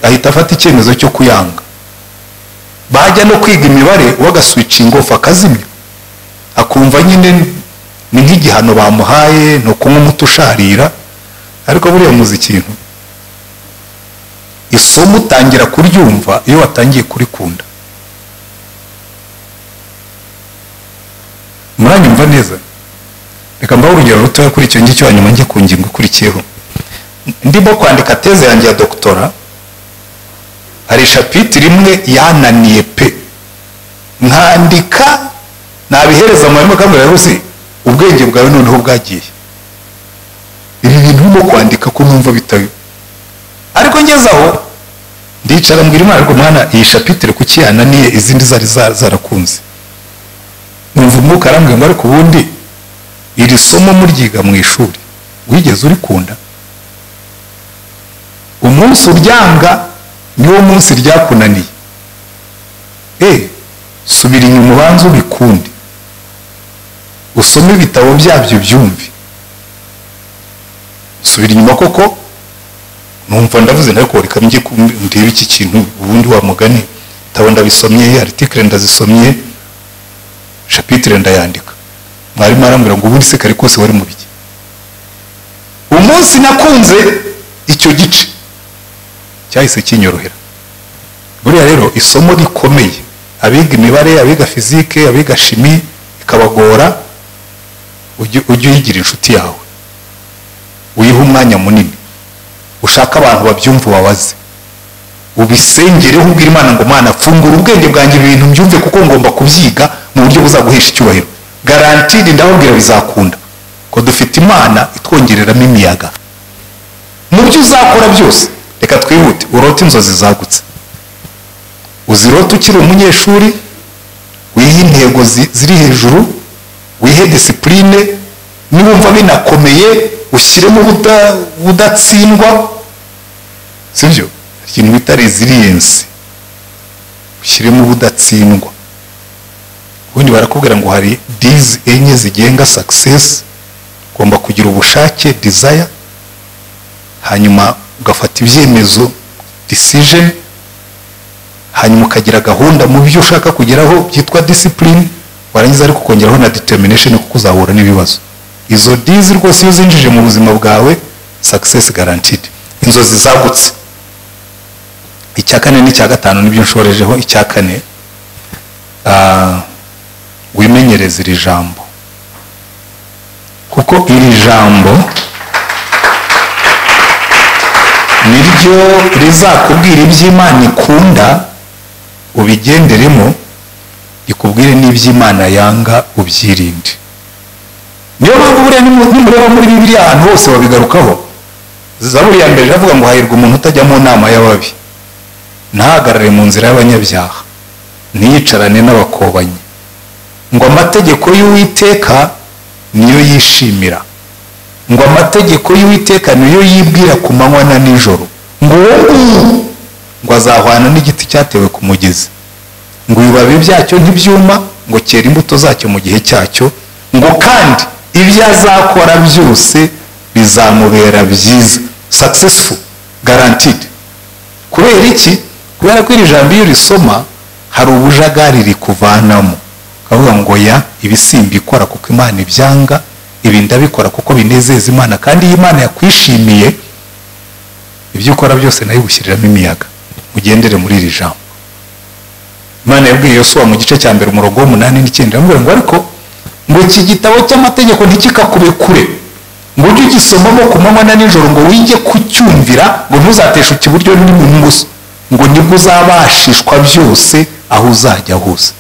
ahita afata icyemezo cyo kuyanga. Bajya no kwiga imibare wagaswitchinga off akazimya, akumva nyine ni nk'igihano bamuhaye, no kunywa umuti usharira. Ariko buriya muzi ikintu, isomo utangira kuryumva iyo watangiye kurikunda. Muranyumva neza? Reka mbaho urugero rutoya kuri icyo ngicyo, hanyuma njye ku ngingo ikurikiyeho. Ndimo kwandika teze yanjye ya doktora, hari chapitre imwe yananiye pe, nkandika nabihereza mwarimu akamubwira rwose ubwenge bwawe noneho bwagiye, ibi bintu urimo kwandika ko numva bitayo. Ariko ngezaho ndicara mbwira Imana, ariko mwana iyi chapitre kuki yananiye, izindi zari zarakunze. Numva umwuka arambwira ngo ariko ubundi iri somo muryiga mu ishuri wigeze urikunda? Umunsi uryanga niwo munsi ryakunaniye. Subira inyuma ubanze ubikunde, usome ibitabo byabyo byumve. Subira inyuma koko, numva ndavuze ariko reka njye ndebe iki kintu ubundi wa mugani, bitabo ndabisomye, article ndazisomye, chapitre ndayandika. Mwarimu arambwira ngo ubundi se kare kose wari mu biki? Umunsi nakunze icyo gice cyahise kinyorohera. Buriya rero isomo rikomeye, abiga imibare, abiga fizike, abiga shimi ikabagora, ujye uyigira inshuti yawe, uyiha umwanya munini, ushaka abantu babyumva babaze, ubisengereho ubwira Imana ngo Mana fungura ubwenge bwanjye ibintu mbyumve, kuko ngomba kubyiga mu buryo buzaguhesha icyubahiro. Guaranteed ndababwira bizakunda, ko dufite Imana itwongereramo imiyaga mu byo uzakora byose. Reka twihute, urote inzozi zagutse, uzirote ukiri umunyeshuri, wihe intego ziri hejuru, wihe discipline, niwumva binakomeye ushyiremo udatsindwa, sibyo? Ikintu bita resilience, ushyiremo udatsindwa. Ubundi barakubwira ngo hari D's enye zigenga success. Ugomba kugira ubushake, desire, hanyuma ugafata ibyemezo, decision, hanyuma ukagira gahunda mu byo ushaka kugeraho byitwa discipline, warangiza ariko kongeraho na determination, kuko uzahura n'ibibazo. Izo D's rwose iyo zinjije mu buzima bwawe, success guaranteed. Inzozi zagutse. Icya kane n'icya gatanu nibyo nshorejeho. Icya kane, wimenyereze iri jambo, kuko iri jambo niryo rizakubwira iby'Imana ikunda ubigenderemo, ikubwire n'iby'Imana yanga ubyirinde. Niyo mpamvu buriya nimureba muri Bibiliya ahantu hose babigarukaho. Zaburi ya mbere iravuga ngo hahirwa umuntu utajya mu nama y'ababi, ntahagarare mu nzira y'abanyabyaha, ntiyicarane n'abakobanyi. Ngo amategeko y'Uwiteka niyo yishimira, ngo amategeko y'Uwiteka niyo yibwira ku manywa na nijoro. Ngo azahwana n'igiti cyatewe ku mugezi, ngo ibibabi byacyo ntibyuma, ngo cyera imbuto zacyo mu gihe cyacyo, ngo kandi ibyo azakora byose bizamubera byiza. Successful, guaranteed. Kubera iki? Kubera ko iri jambo iyo risoma hari ubujagari rikuvanamo, kavuga ngo ya ibisimba ikora kuko Imana ibyanga, ibi ndabikora kuko binezeza Imana, kandi iyi Imana yakwishimiye ibyo ukora byose nayo gushyiriramo imiyaga. Mugendere muri iri jambo. Imana yabwiye Yosuwa mu gice cya mbere umurongo w'8 n'9 aramubwira ngo ariko ngo iki gitabo cy'amategeko ntikikakube kure, ngo ujye ugisomamo ku manywa na nijoro, ngo wige kucyumvira, ngo ntuzateshuke iburyo n'ibumoso, ngo nibwo uzabashishwa byose aho uzajya hose.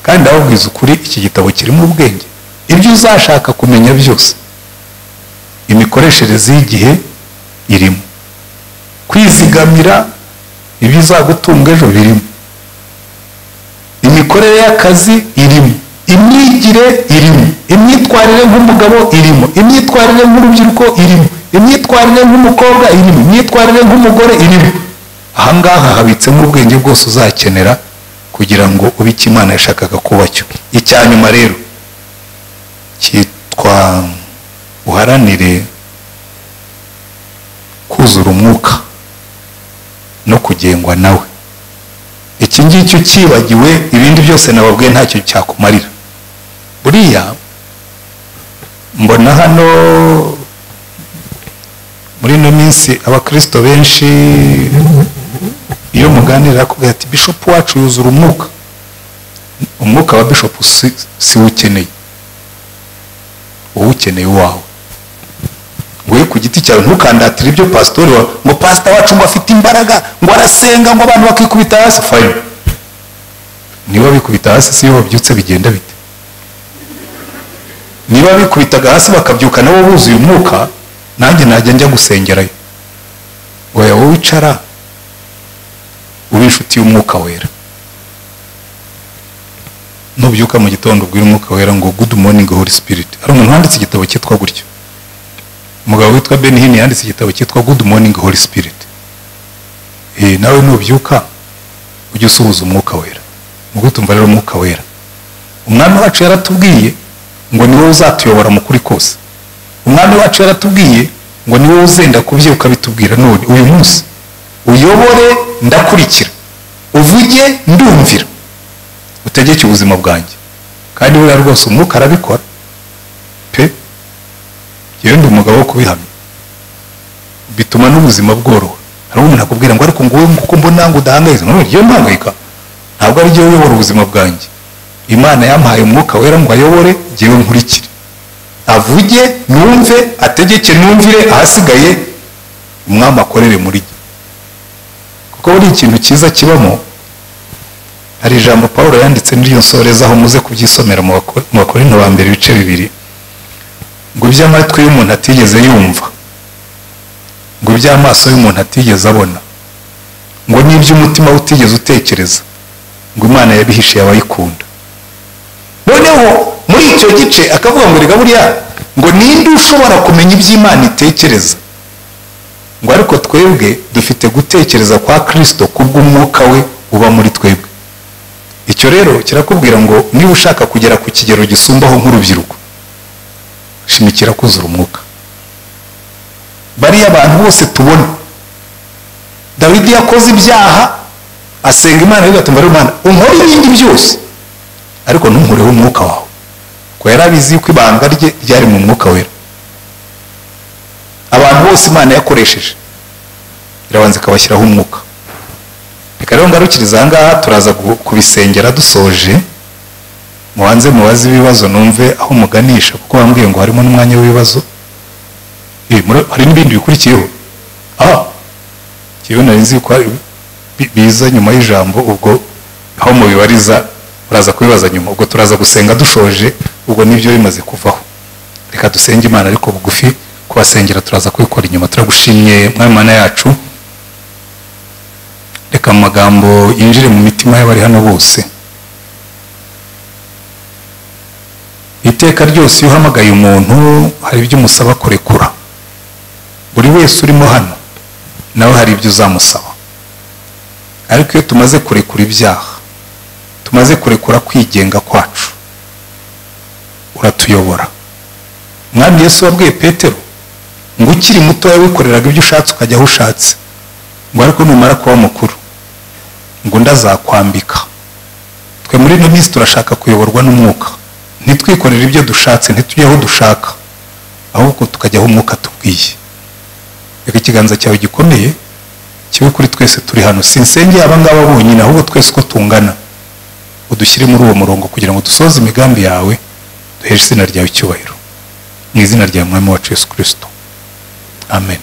Kandi ndababwiza ukuri, iki gitabo kirimo ubwenge, ibyo uzashaka kumenya byose. Imikoreshereze y'igihe irimo, kwizigamira ibizagutunga ejo birimo, imikorere y'akazi irimo, imyigire irimo, imyitwarire nk'umugabo irimo, imyitwarire nk'urubyiruko irimo, imyitwarire nk'umukobwa irimo, imyitwarire nk'umugore irimo. Ahangaha habitsemo ubwenge bwose uzakenera kugira ngo ube icyo Imana yashakaga kuba cyo. Icya nyuma rero cyitwa uharanire kuzura umwuka no kugengwa nawe. Iki ngicyo ukibagiwe, ibindi byose nababwiye ntacyo cyakumarira. Buriya mbona hano muri ino minsi abakristo benshi iyo muganira akubwira ati bishop wacu yuzura umwuka. Umwuka wa bishop si ukeneye, wowe ukeneye wawe. Ngoye ku giti cyawe ntukandatire ibyo pastori wawe, ngo pastor wacu ngo afite imbaraga, ngo arasenga, ngo abantu bakikubita hasi. Fine, niba bikubita hasi si yo babyutse bigenda bite? Niba bikubitaga hasi bakabyuka nabo buzuye umwuka, nanjye najya njya gusengerayo. Oya, wowe wicara uri inshuti y'umwuka wera. Nubyuka mu gitondo ubwira umwuka wera ngo good morning Holy Spirit. Hari umuntu wanditse igitabo cyitwa gutyo, umugabo witwa Ben Hinn yanditse igitabo cyitwa good morning Holy Spirit. Nawe nubyuka ujye usuhuza umwuka wera. Ubwo tumva rero umwuka wera, umwami wacu yaratubwiye ngo niwe uzatuyobora mu kuri kose. Umwami wacu yaratubwiye ngo niwe uzenda kubyuka bitubwira none uyu munsi uyobore ndakurikira, uvuge ndumvira, utegeke ubuzima bwanjye. Kandi we rwose umwuka arabikora pe. Yewe ndi umugabo wo kubihamya, bituma n'ubuzima bworoha. Hari umuntu akubwira ngo ariko ngo wowe kuko mbona ngo udahangayika. None iyo mpangayika ntabwo ari jyewe uyobora ubuzima bwanjye. Imana yampaye umwuka wera ngo ayobore, jyewe nkurikire, avuge numve, ategeke numvire, ahasigaye umwami akorere muri jye. Kuko buri ikintu cyiza kibamo, hari ijambo Pawulo yanditse n'iryo nsoreza aho muze kubyisomera mu Bakorinto ba mbere ibice 2, ngo iby'amatwi y'umuntu atigeze yumva, ngo iby'amaso y'umuntu atigeze abona, ngo n'iby'umutima utigeze utekereza, ngo Imana yabihishiye abayikunda. Noneho muri icyo gice akavuga ngo rega buriya ngo ninde ushobora kumenya iby'Imana itekereza, ngo ariko twebwe dufite gutekereza kwa Kristo kubw'umwuka we uba muri twebwe. Icyo rero kirakubwira ngo niba ushaka kugera ku kigero gisumbaho nk'urubyiruko, shimikira kuzura umwuka. Bariya abantu bose tubona, Dawidi yakoze ibyaha asenga Imana bigatuma ari Imana unkore ibindi byose, ariko ntunkureho umwuka wawe, ko yarabizi ko ibanga rye ryari mu mwuka wera. Abantu bose Imana yakoresheje irabanza ikabashyiraho umwuka. Reka rero ngarukiriza aha ngaha, turaza kubisengera dusoje. Mubanze mubaze ibibazo numve aho muganisha, kuko bambwiye ngo harimo n'umwanya w'ibibazo. Hari n'ibindi bikurikiyeho. Kiyo nari nzi ko biza nyuma y'ijambo, ubwo aho mubibariza uraza kubibaza nyuma. Ubwo turaza gusenga dushoje, ubwo nibyo bimaze kuvaho. Reka dusenge Imana ariko bugufi, kubasengera turaza kubikora inyuma. Turagushimye Mwami Mana yacu, reka amagambo yinjire mu mitima y'abari hano bose. Iteka ryose iyo uhamagaye umuntu hari ibyo umusaba kurekura. Buri wese urimo hano nawe hari ibyo uzamusaba, ariko iyo tumaze kurekura ibyaha, tumaze kurekura kwigenga kwacu, uratuyobora. Mwami Yesu wabwiye Petero ngo ukiri muto wikoreraga ibyo ushatse ukajya aho ushatse, ngo ariko numara kuba mukuru ngo ndazakwambika. Twe muri ino minsi turashaka kuyoborwa n'umwuka, ntitwikorere ibyo dushatse, ntitujye aho dushaka, ahubwo tukajya aho umwuka tubwiye. Reka ikiganza cyawe gikomeye kibe kuri twese turi hano. Sinsengeye aba ngaba bonyine, ahubwo twese uko tungana udushyire muri uwo murongo kugira ngo dusoze imigambi yawe, duheshe izina ryawe icyubahiro, mu izina rya Mwami wacu Yesu Kristo, amen.